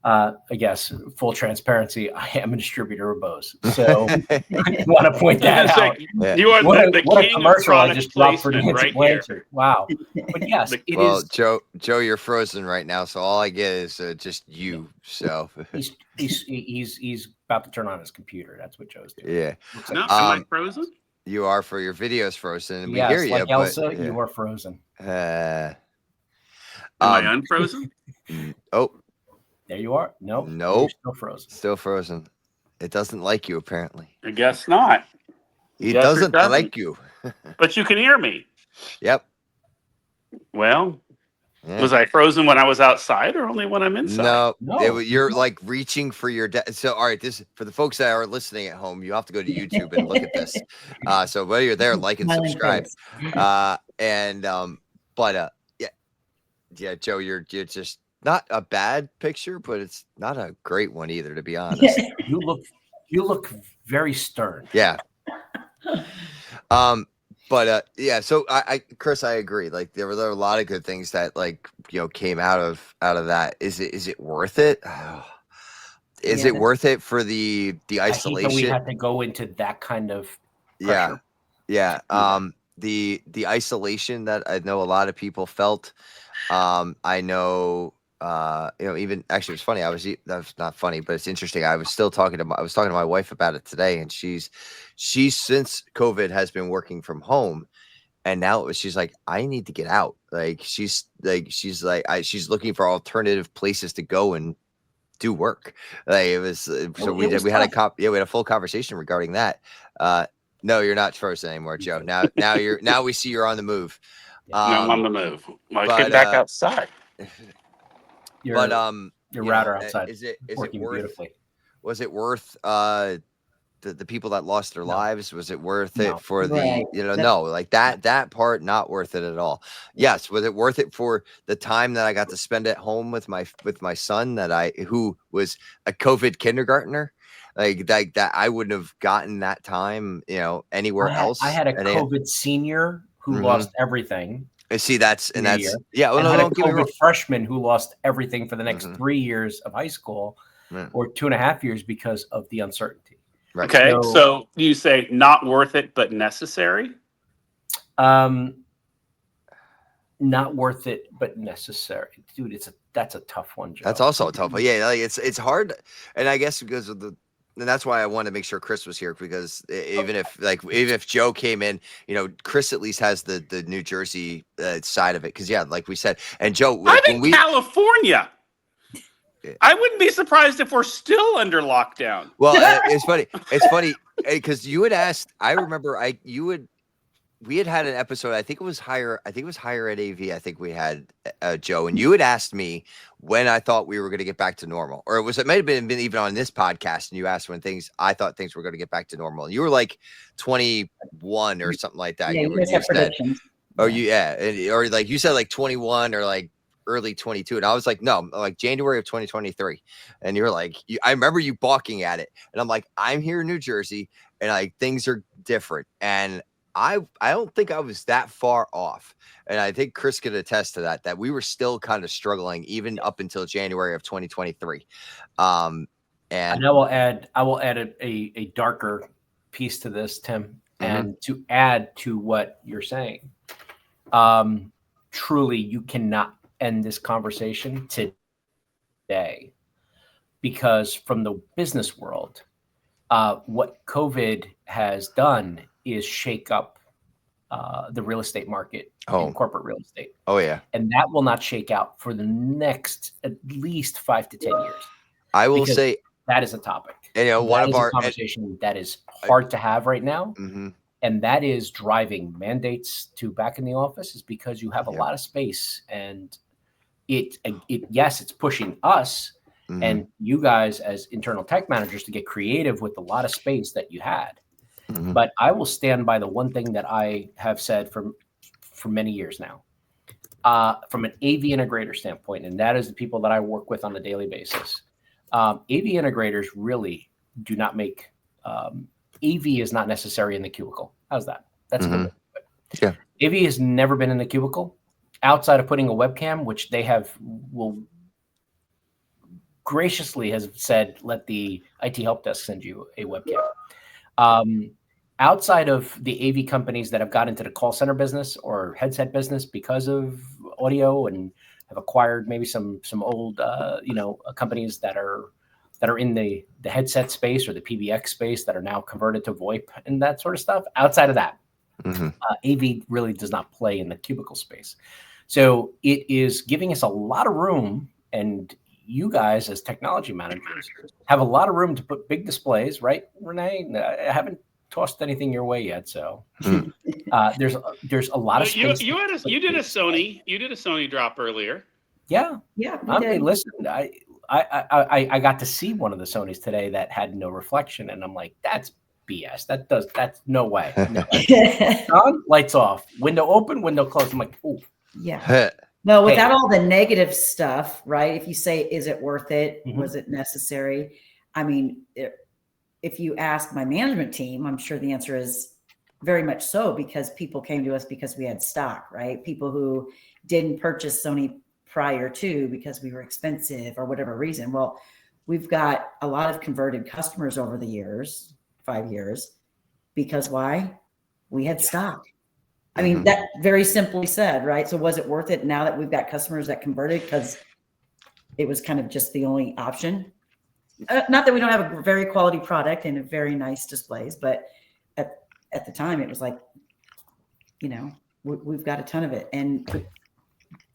I guess full transparency, I am a distributor of Bose. So I want to point that out. You are the king commercial of I just dropped for Nancy right Blanchard. here. Wow. But yes, it well, is. Joe, you're frozen right now, so all I get is just you. So he's about to turn on his computer. That's what Joe's doing. Yeah. No, am I frozen? You are, for your videos frozen. And yes, we hear you, like Elsa, but you are frozen. Am I unfrozen? Oh. There you are. Nope. Nope. Still frozen. Still frozen. It doesn't like you, apparently. I guess not. He doesn't like you. But you can hear me. Yep. Well, was I frozen when I was outside or only when I'm inside? No. You're like reaching for your so all right, this for the folks that are listening at home, you have to go to YouTube and look at this. So while you're there, like and subscribe. Yeah, Joe, you're just not a bad picture, but it's not a great one either, to be honest. You look very stern. Yeah. So Chris, I agree. Like there were a lot of good things that came out of that. Is it worth it? Is it worth it for the isolation? I hate that we had to go into that kind of pressure. Yeah. The isolation that I know a lot of people felt. I know. Even actually, it's funny. That's not funny, but it's interesting. I was talking to my wife about it today, and she's since COVID has been working from home, and now she's like, I need to get out. Like she's looking for alternative places to go and do work. Like it was we had a full conversation regarding that. No, you're not frozen anymore, Joe. Now we see you're on the move. I'm on the move. I get back outside. Your router outside. Is it working worth? Beautifully. Was it worth the people that lost their lives? Was it worth it for that part? Not worth it at all. Yes. Was it worth it for the time that I got to spend at home with my son who was a COVID kindergartner? like that I wouldn't have gotten that time, anywhere else. I had a And COVID senior who lost everything. See, that's Well, and had a don't get me wrong. COVID freshman who lost everything for the next Mhm. 3 years of high school, Yeah. or 2.5 years because of the uncertainty. Right. Okay, so you say not worth it, but necessary? Not worth it, but necessary, dude. That's a tough one, Joe. That's also a tough one. Yeah, like it's hard, and I guess because of and that's why I wanted to make sure Chris was here, because even if Joe came in, Chris at least has the New Jersey side of it. Because like we said, and Joe, like, I'm in California. I wouldn't be surprised if we're still under lockdown. Well, it's funny. It's funny because you had asked. I remember we had an episode. I think it was higher at AV. I think we had Joe, and you had asked me when I thought we were going to get back to normal, or it might have been even on this podcast. And you asked when I thought things were going to get back to normal. And you were like 21 or something like that. Yeah, you guys have predictions. Or or like you said, like 21 or like early 22, and I was like, no, like January of 2023. And you're like, I remember you balking at it, and I'm like, I'm here in New Jersey, and like things are different, and I don't think I was that far off. And I think Chris could attest to that we were still kind of struggling even up until January of 2023. And I will add a darker piece to this, Tim, and to add to what you're saying. Truly, you cannot end this conversation today, because from the business world, what COVID has done is shake up the real estate market and corporate real estate. Oh yeah. And that will not shake out for the next at least 5 to 10 years. I will say that is a topic. And one of our conversation that is hard to have right now. And that is driving mandates to back in the office, is because you have a lot of space, and yes, it's pushing us and you guys as internal tech managers to get creative with a lot of space that you had. But I will stand by the one thing that I have said for many years now, from an AV integrator standpoint, and that is the people that I work with on a daily basis. AV integrators really do not make AV is not necessary in the cubicle. How's that? That's good. Yeah. AV has never been in the cubicle outside of putting a webcam, which they will graciously has said, let the IT help desk send you a webcam. Outside of the AV companies that have got into the call center business or headset business because of audio and have acquired maybe some old companies that are in the headset space or the PBX space that are now converted to VoIP and that sort of stuff. Outside of that, AV really does not play in the cubicle space. So it is giving us a lot of room, and you guys as technology managers have a lot of room to put big displays, right, Renee? I haven't tossed anything your way yet, so there's a lot of space. You did a Sony drop earlier. Yeah. I mean, listen, I got to see one of the Sonys today that had no reflection, and I'm like, that's BS. That's no way. No. On, lights off, window open, window closed. I'm like, oh yeah. No, without all the negative stuff, right? If you say, is it worth it? Was it necessary? I mean, if you ask my management team, I'm sure the answer is very much so, because people came to us because we had stock, right? People who didn't purchase Sony prior to because we were expensive or whatever reason. Well, we've got a lot of converted customers over the years, 5 years, because why? We had stock. I mean, that very simply said, right? So was it worth it now that we've got customers that converted because it was kind of just the only option? Not that we don't have a very quality product and a very nice displays, but at the time it was like, we've got a ton of it. And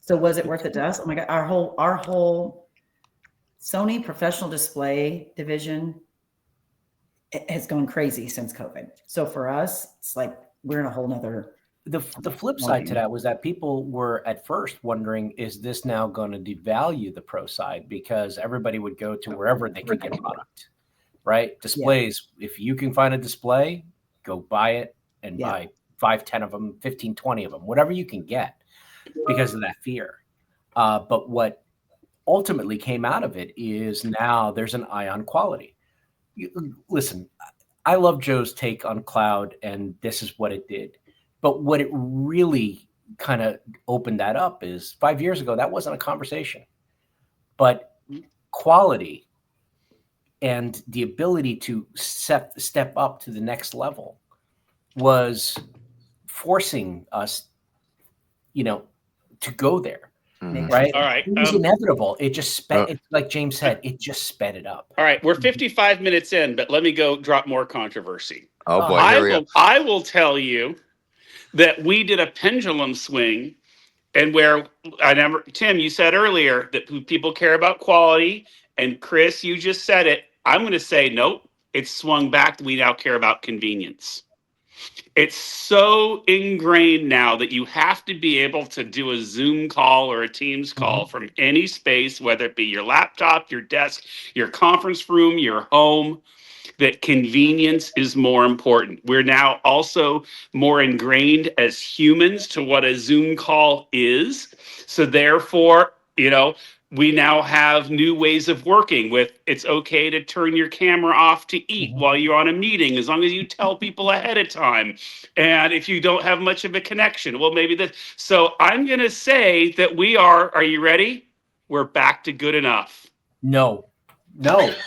so was it worth it to us? Oh my God, our whole Sony professional display division has gone crazy since COVID. So for us, it's like we're in a whole nother. The flip side to that was that people were at first wondering, is this now going to devalue the pro side? Because everybody would go to wherever they could get product, right? Displays. Yeah. If you can find a display, go buy it and buy 5, 10 of them, 15, 20 of them, whatever you can get, because of that fear. But what ultimately came out of it is now there's an eye on quality. listen, I love Joe's take on cloud, and this is what it did. But what it really kind of opened that up is 5 years ago, that wasn't a conversation. But quality and the ability to step up to the next level was forcing us, to go there. Mhm. Right. All right. It was inevitable. It just sped, like James said, it just sped it up. All right. We're 55 minutes in, but let me go drop more controversy. Oh boy, here we go. I will tell you that we did a pendulum swing, and where Tim, you said earlier that people care about quality, and Chris, you just said it. I'm going to say, nope, it's swung back. We now care about convenience. It's so ingrained now that you have to be able to do a Zoom call or a Teams call from any space, whether it be your laptop, your desk, your conference room, your home, that convenience is more important. We're now also more ingrained as humans to what a Zoom call is. So therefore, we now have new ways of working with it's okay to turn your camera off to eat while you're on a meeting, as long as you tell people ahead of time. And if you don't have much of a connection, well, maybe that. So I'm going to say that are you ready? We're back to good enough. No,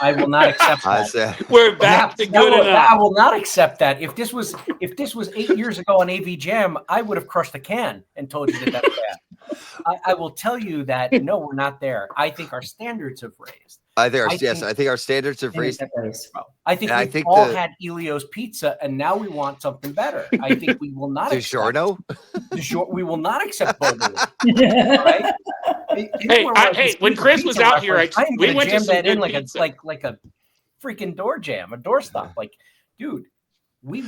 I will not accept that. We're back to good enough. I will not accept that. If this was 8 years ago on AV Jam, I would have crushed a can and told you that that's bad. I will tell you that no, we're not there. I think our standards have raised. I think our standards have raised. I think we've all had Elio's pizza, and now we want something better. I think we will not accept. We will not accept Bogota. Right? Hey, when Chris was out here, we went to that in like a freaking door jam, a doorstop. Like, dude, we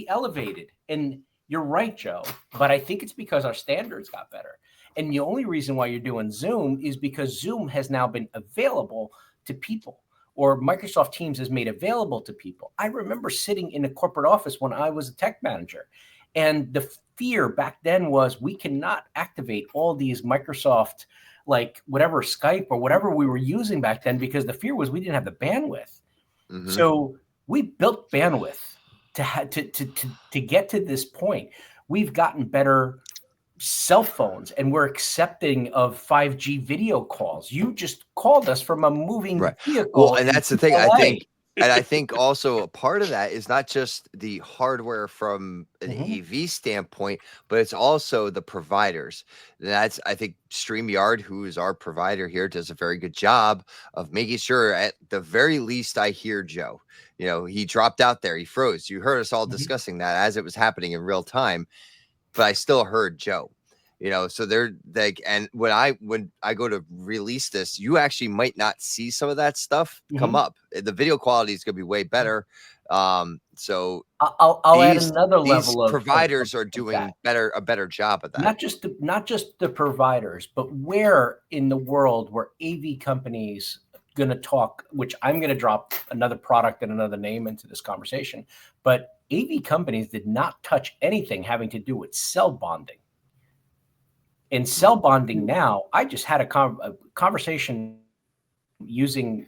elevated, and you're right, Joe. But I think it's because our standards got better. And the only reason why you're doing Zoom is because Zoom has now been available to people, or Microsoft Teams has made available to people. I remember sitting in a corporate office when I was a tech manager, and the fear back then was we cannot activate all these Microsoft, like whatever Skype or whatever we were using back then, because the fear was we didn't have the bandwidth. Mm-hmm. So we built bandwidth to get to this point. We've gotten better cell phones, and we're accepting of 5G video calls. You just called us from a moving vehicle. Well, and that's the thing. I think also a part of that is not just the hardware from an AV standpoint, but it's also the providers. That's, I think, StreamYard, who is our provider here, does a very good job of making sure, at the very least, I hear Joe. He dropped out there. He froze. You heard us all discussing that as it was happening in real time. But I still heard Joe, so they're like, and when I go to release this, you actually might not see some of that stuff come up. The video quality is going to be way better. So I'll add another level of providers are doing a better job of that. Not just the providers, but where in the world were AV companies going to talk, which I'm going to drop another product and another name into this conversation, but AV companies did not touch anything having to do with cell bonding. In cell bonding now, I just had a conversation using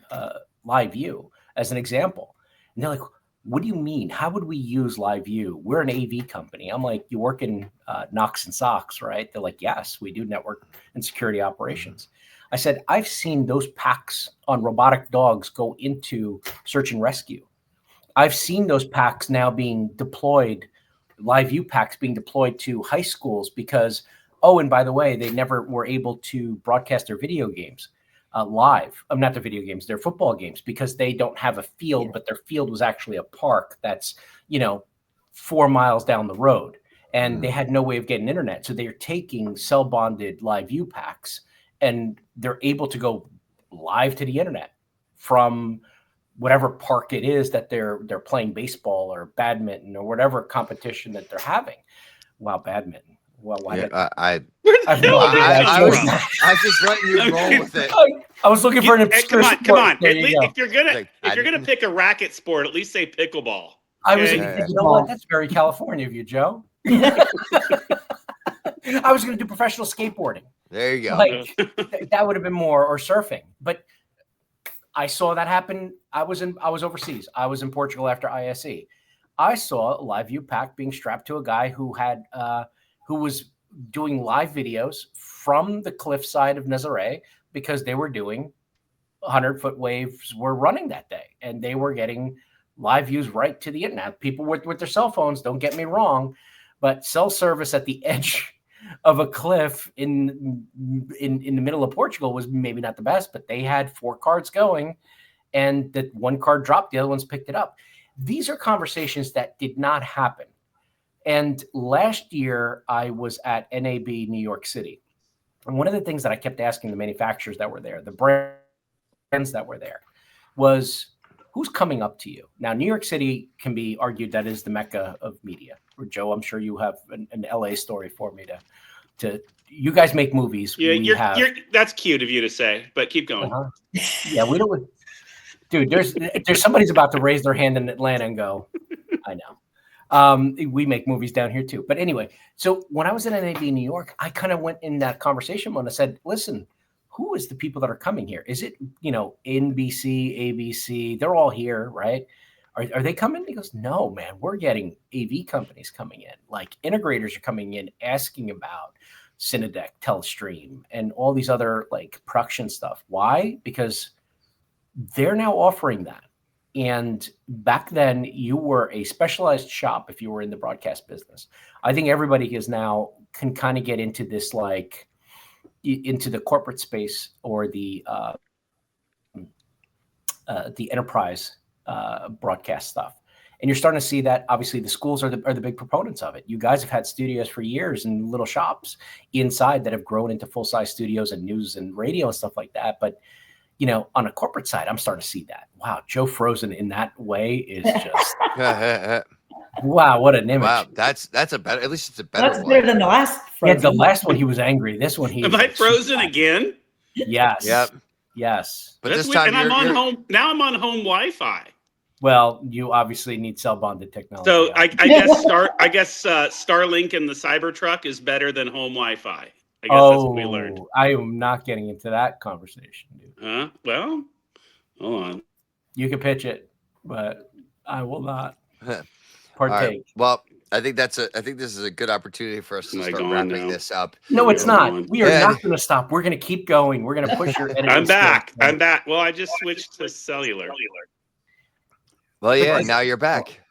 Live View as an example. And they're like, what do you mean? How would we use Live View? We're an AV company. I'm like, you work in Knox and Socks, right? They're like, yes, we do network and security operations. I said, I've seen those packs on robotic dogs go into search and rescue. I've seen those packs now being deployed, Live View packs being deployed to high schools because, and by the way, they never were able to broadcast their video games live. Not their video games, their football games, because they don't have a field, but their field was actually a park that's, 4 miles down the road. And they had no way of getting internet. So they're taking cell bonded Live View packs, and they're able to go live to the internet from whatever park it is that they're playing baseball or badminton or whatever competition that they're having. Wow, badminton. Well, why? I was just letting you roll with it. I was looking for an obscure sport. Come on. If you're gonna pick a racket sport, at least say pickleball. Okay? You know what? That's very California of you, Joe. I was going to do professional skateboarding. There you go. Like that would have been more, or surfing. But I saw that happen. I was overseas. I was in Portugal after ISE. I saw a live view pack being strapped to a guy who was doing live videos from the cliffside of Nazaré because they were doing 100-foot waves were running that day, and they were getting live views right to the internet. People with their cell phones, don't get me wrong, but cell service at the edge of a cliff in the middle of Portugal was maybe not the best, but they had 4 cards going, and that one card dropped, the other ones picked it up. These are conversations that did not happen. And last year I was at NAB New York City. And one of the things that I kept asking the manufacturers that were there, the brands that were there, was who's coming up to you? Now, New York City can be argued that is the mecca of media. Or Joe, I'm sure you have an LA story for me to you guys make movies. Yeah, that's cute of you to say, but keep going. Yeah, we don't. Dude, there's somebody's about to raise their hand in Atlanta and go, I know. We make movies down here too. But anyway, so when I was in NAB New York, I kind of went in that conversation mode. I said, listen, who is the people that are coming here? Is it, NBC, ABC? They're all here, right? Are they coming? He goes, no, man, we're getting AV companies coming in. Like integrators are coming in asking about Cinedeck, Telestream, and all these other like production stuff. Why? Because they're now offering that. And back then you were a specialized shop if you were in the broadcast business. I think everybody is now can kind of get into this, like into the corporate space or the enterprise broadcast stuff. And you're starting to see that obviously the schools are the big proponents of it. You guys have had studios for years and little shops inside that have grown into full-size studios and news and radio and stuff like that. But on a corporate side, I'm starting to see that. Wow, Joe Frozen in that way is just wow, what an image. Wow, that's a better. At least it's a better. That's better than the last Frozen. Yeah, the last one he was angry. This one he. Am I frozen again? Yes. Yep. Yes. But this time I'm on home. Now I'm on home Wi-Fi. Well, you obviously need cell bonded technology. So I guess Starlink in the Cybertruck is better than home Wi-Fi. I guess that's what we learned. I am not getting into that conversation, dude. Well, hold on. You can pitch it, but I will not partake. Right. Well, I think this is a good opportunity for us to start wrapping this up. No, it's not. We are not going to stop. We're going to keep going. We're going to push your editing. I'm back. Well, I just switched to cellular. Well, yeah, now you're back.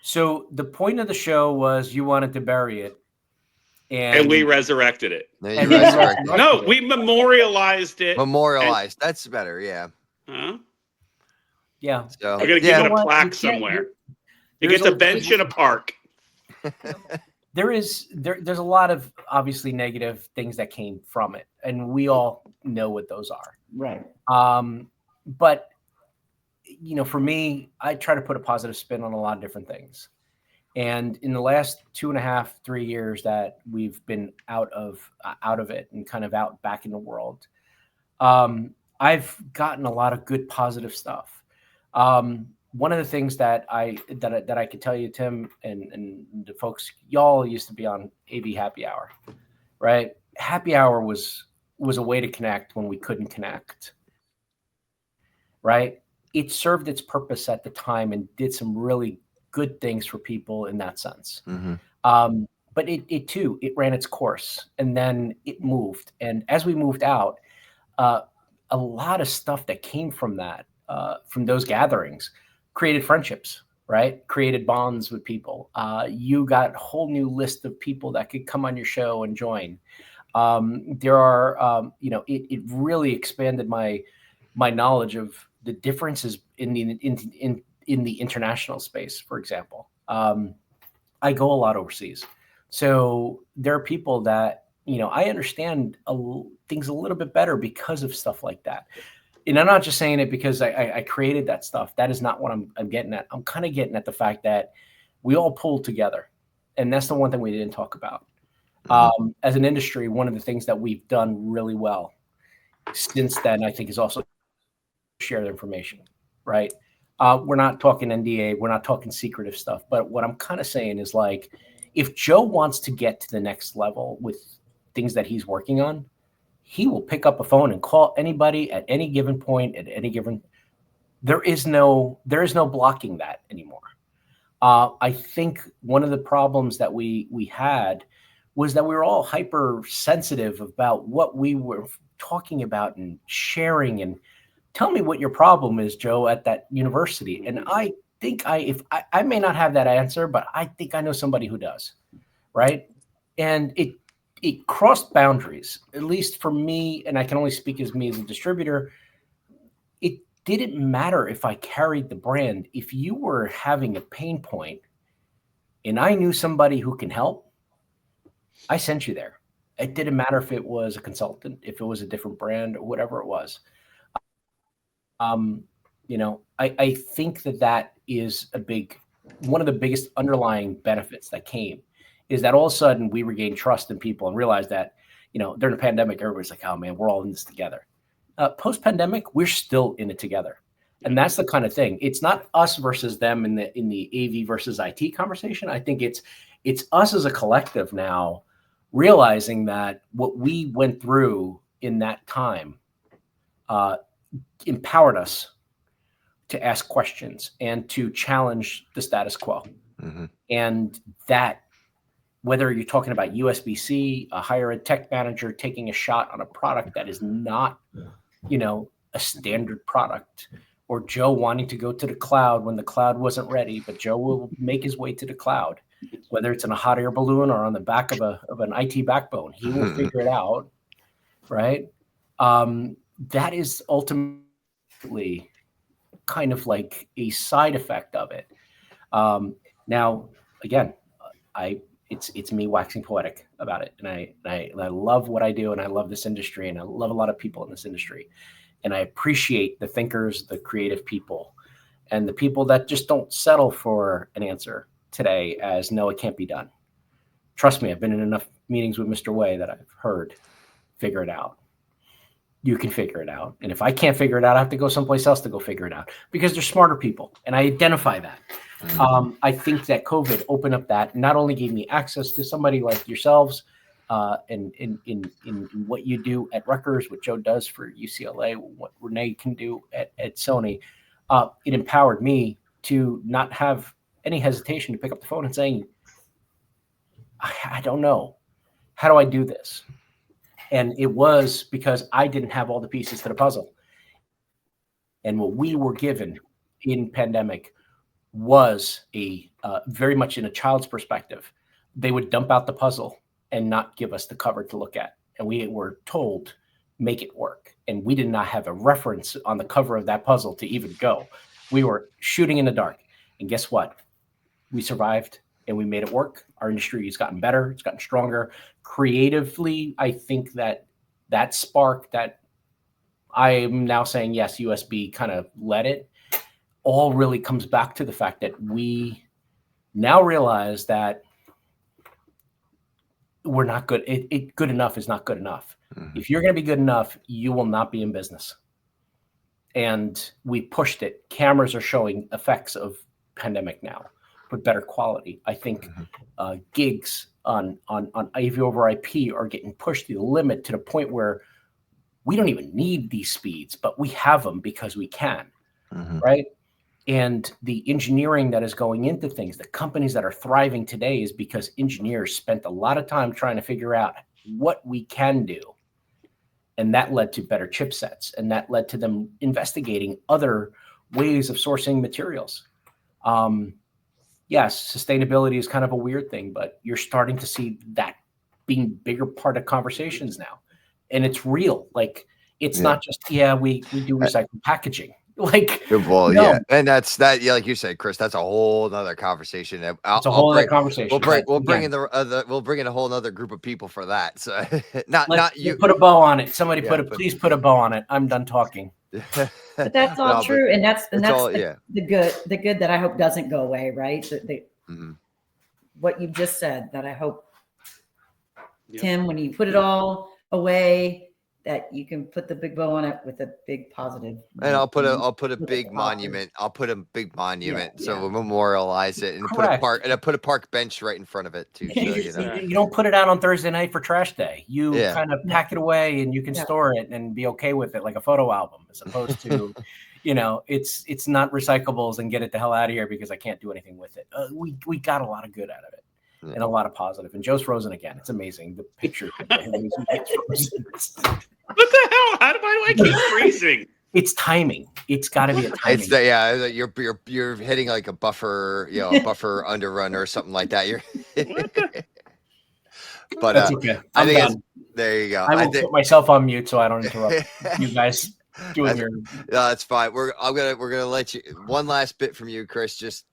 So the point of the show was you wanted to bury it. And we resurrected it. No, we memorialized it. Memorialized. That's better. Yeah. Huh? Yeah. So, we're going to give it a plaque somewhere. It gets a bench in a park. There's a lot of obviously negative things that came from it, and we all know what those are. Right. But for me, I try to put a positive spin on a lot of different things. And in the last 2.5, 3 years that we've been out of it and kind of out back in the world, I've gotten a lot of good positive stuff. One of the things that I could tell you, Tim, and the folks, y'all used to be on AV Happy Hour, right? Happy Hour was a way to connect when we couldn't connect, right? It served its purpose at the time and did some really good things for people in that sense. Mm-hmm. But it ran its course, and then it moved. And as we moved out, a lot of stuff that came from that, from those gatherings, created friendships, right? Created bonds with people. You got a whole new list of people that could come on your show and join. There are, it really expanded my knowledge of the differences in the international space. For example, I go a lot overseas, so there are people that I understand things a little bit better because of stuff like that. And I'm not just saying it because I created that stuff. That is not what I'm getting at. I'm kind of getting at the fact that we all pulled together, and that's the one thing we didn't talk about. As an industry, one of the things that we've done really well since then, I think, is also share the information, right? We're not talking NDA, we're not talking secretive stuff, but what I'm kind of saying is, like, if Joe wants to get to the next level with things that he's working on, he will pick up a phone and call anybody at any given point, at any given there is no blocking that anymore. I think one of the problems that we had was that we were all hypersensitive about what we were talking about and sharing. And tell me what your problem is, Joe, at that university. And I think I may not have that answer, but I think I know somebody who does, right? And it crossed boundaries, at least for me, and I can only speak as me as a distributor. It didn't matter if I carried the brand. If you were having a pain point and I knew somebody who can help, I sent you there. It didn't matter if it was a consultant, if it was a different brand or whatever it was. I think that is one of the biggest underlying benefits that came is that all of a sudden we regained trust in people and realized that, during the pandemic, everybody's like, oh man, we're all in this together. Post-pandemic, we're still in it together. And that's the kind of thing. It's not us versus them in the AV versus IT conversation. I think it's us as a collective now realizing that what we went through in that time empowered us to ask questions and to challenge the status quo. Mm-hmm. And that, whether you're talking about USB-C, a higher ed tech manager taking a shot on a product that is not, a standard product, or Joe wanting to go to the cloud when the cloud wasn't ready, but Joe will make his way to the cloud, whether it's in a hot air balloon or on the back of an IT backbone, he will figure it out, right? That is ultimately kind of like a side effect of it. Now, again, it's me waxing poetic about it, and I love what I do, and I love this industry, and I love a lot of people in this industry, and I appreciate the thinkers, the creative people, and the people that just don't settle for an answer today as no, it can't be done. Trust me, I've been in enough meetings with Mr. Way that I've heard, figure it out. You can figure it out. And if I can't figure it out, I have to go someplace else to go figure it out because they're smarter people. And I identify that. I think that COVID opened up that, not only gave me access to somebody like yourselves and in what you do at Rutgers, what Joe does for UCLA, what Renee can do at Sony, it empowered me to not have any hesitation to pick up the phone and saying, I don't know. How do I do this? And it was because I didn't have all the pieces to the puzzle. And what we were given in pandemic was very much in a child's perspective. They would dump out the puzzle and not give us the cover to look at. And we were told, make it work. And we did not have a reference on the cover of that puzzle to even go. We were shooting in the dark. And guess what? We survived and we made it work. Our industry has gotten better. It's gotten stronger. Creatively, I think that spark that I am now saying, yes, USB kind of led it, all really comes back to the fact that we now realize that we're not good. Good enough is not good enough. Mm-hmm. If you're going to be good enough, you will not be in business. And we pushed it. Cameras are showing effects of pandemic now, but better quality. I think gigs on AV over IP are getting pushed to the limit to the point where we don't even need these speeds, but we have them because we can, right? And the engineering that is going into things, the companies that are thriving today is because engineers spent a lot of time trying to figure out what we can do. And that led to better chipsets, and that led to them investigating other ways of sourcing materials. Yes, sustainability is kind of a weird thing, but you're starting to see that being bigger part of conversations now. And it's real. Like, it's not just, we do recycled packaging. Like, well, no. Yeah, and that's that. Yeah, like you said, Chris, that's a whole other conversation. It's a whole other conversation. We'll bring in a whole other group of people for that. So not you. Put a bow on it. Somebody please put a bow on it. I'm done talking. But that's all true, and that's the good that I hope doesn't go away, right? What you just said, that I hope, Tim, when you put it all away, that you can put the big bow on it with a big positive. And I'll put a big monument. I'll put a big monument so we'll memorialize it and put a park bench right in front of it too. So, you don't put it out on Thursday night for trash day. You kind of pack it away and you can store it and be okay with it like a photo album, as opposed to, it's not recyclables and get it the hell out of here because I can't do anything with it. We got a lot of good out of it. And a lot of positive. And Joe's frozen again. It's amazing. The picture. What the hell? Why do I keep freezing? It's timing. It's got to be a timing. You're hitting like a buffer, a buffer underrun or something like that. But that's okay. I think there you go. I will put myself on mute so I don't interrupt you guys. That's fine. We're gonna let you one last bit from you, Chris. Just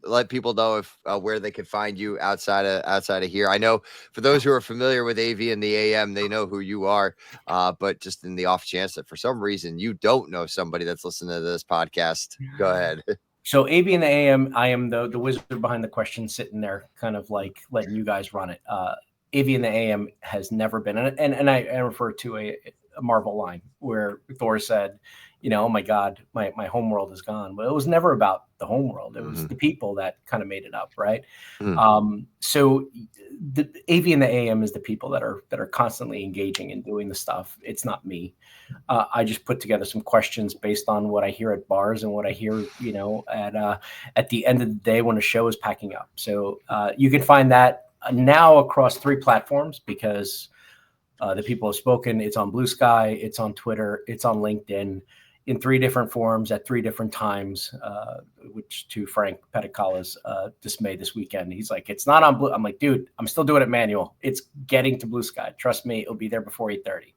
let people know if where they can find you outside of here. I know for those who are familiar with AV and the AM, they know who you are. But just in the off chance that for some reason you don't know somebody that's listening to this podcast, go ahead. So AV and the AM, I am the wizard behind the question, sitting there, kind of like letting you guys run it. AV and the AM has never been, and I refer to a Marvel line where Thor said, oh my God, my home world is gone. But it was never about the home world. It was the people that kind of made it up, right? So the AV and the AM is the people that are constantly engaging and doing the stuff. It's not me. I just put together some questions based on what I hear at bars and what I hear, at the end of the day when a show is packing up. So you can find that now across 3 platforms because the people have spoken. It's on Blue Sky, it's on Twitter, it's on LinkedIn in 3 different forms at 3 different times, which to Frank Petticala's dismay this weekend. He's like, it's not on Blue. I'm like, dude, I'm still doing it manual. It's getting to Blue Sky. Trust me, it'll be there before 8:30.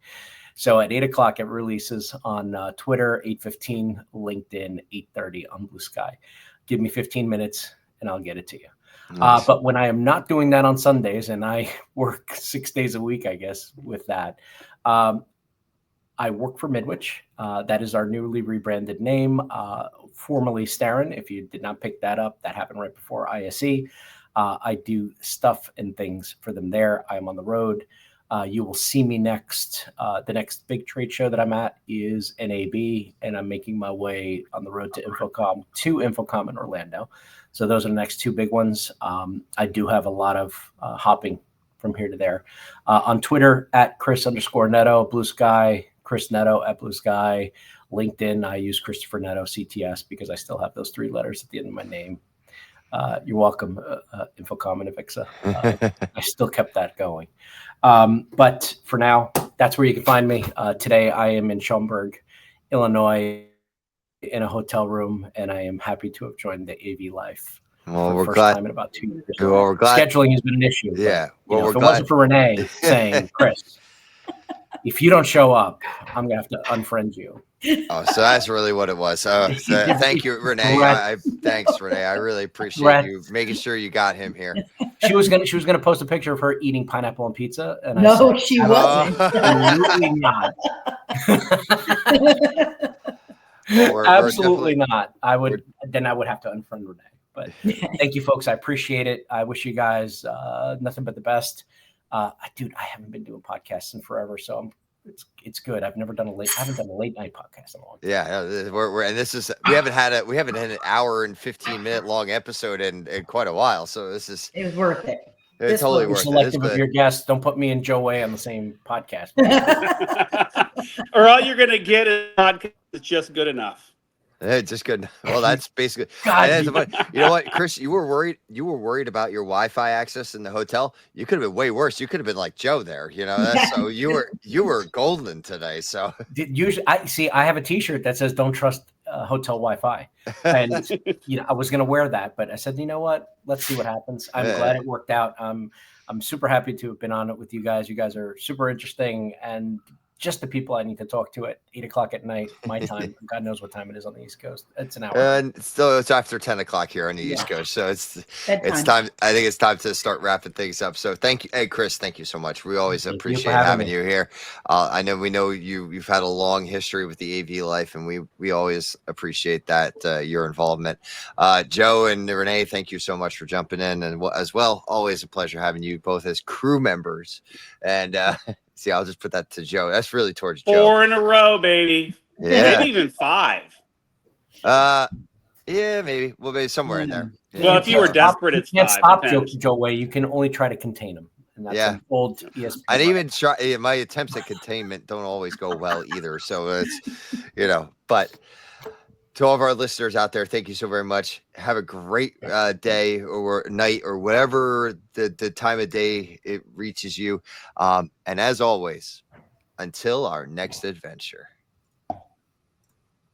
So at 8 o'clock, it releases on Twitter, 8:15, LinkedIn, 8:30 on Blue Sky. Give me 15 minutes and I'll get it to you. Nice. But when I am not doing that on Sundays, and I work 6 days a week, I guess, with that, I work for Midwich. That is our newly rebranded name, formerly Starin. If you did not pick that up, that happened right before ISE. I do stuff and things for them there. I'm on the road. You will see me next. The next big trade show that I'm at is NAB, and I'm making my way on the road to InfoComm in Orlando. So those are the next 2 big ones. I do have a lot of hopping from here to there. On Twitter, at Chris_Neto, Blue Sky, Chris Neto at Blue Sky. LinkedIn, I use Christopher Neto, CTS, because I still have those 3 letters at the end of my name. You're welcome, InfoComm and Avixa. I still kept that going. But for now, that's where you can find me. Today, I am in Schaumburg, Illinois, in a hotel room, and I am happy to have joined the AV life. Well, for we're the first glad. time in about 2 years. Well, we're glad. Scheduling has been an issue. Yeah. But, if it wasn't for Renee saying, Chris, if you don't show up, I'm going to have to unfriend you. Oh, so that's really what it was. Thank you, Renee. Thanks, Renee. I really appreciate you making sure you got him here. She was gonna post a picture of her eating pineapple on pizza, and no, she wasn't. Absolutely not. Absolutely not. I would have to unfriend Renee. But thank you, folks. I appreciate it. I wish you guys nothing but the best. Dude, I haven't been doing podcasts in forever, so it's good. I haven't done a late night podcast in a long time. Yeah, we're and this is we haven't had an hour and 15-minute long episode in quite a while. So it was worth it. It's totally worth it. Selective of your guests. Don't put me and Joe Way on the same podcast. Or all you're gonna get is a podcast that's just good enough. Just good. Well, that's basically. You know what, Chris? You were worried about your Wi-Fi access in the hotel. You could have been way worse. You could have been like Joe there. So you were golden today. So usually, I have a T-shirt that says "Don't trust hotel Wi-Fi," and I was going to wear that, but I said, you know what? Let's see what happens. I'm glad it worked out. I'm super happy to have been on it with you guys. You guys are super interesting and just the people I need to talk to at 8 o'clock at night, my time. God knows what time it is on the East Coast. It's an hour. And it's after 10 o'clock here on the East Coast. So it's time. I think it's time to start wrapping things up. So thank you. Hey, Chris, thank you so much. We always appreciate having you here. We know you've had a long history with the AV life, and we always appreciate that, your involvement. Joe and Renee, thank you so much for jumping in. And as well, always a pleasure having you both as crew members. And, see, I'll just put that to Joe. That's really towards Joe. 4 in a row, baby. Yeah. Maybe even 5. Yeah, maybe. Well, maybe somewhere in there. Yeah. Well, if you were desperate, it's 5. You can't stop Joe Way. You can only try to contain him. And that's an old ESPN. I didn't even try. My attempts at containment don't always go well either. So it's, but To all of our listeners out there, thank you so very much. Have a great day or night or whatever the time of day it reaches you. And as always, until our next adventure.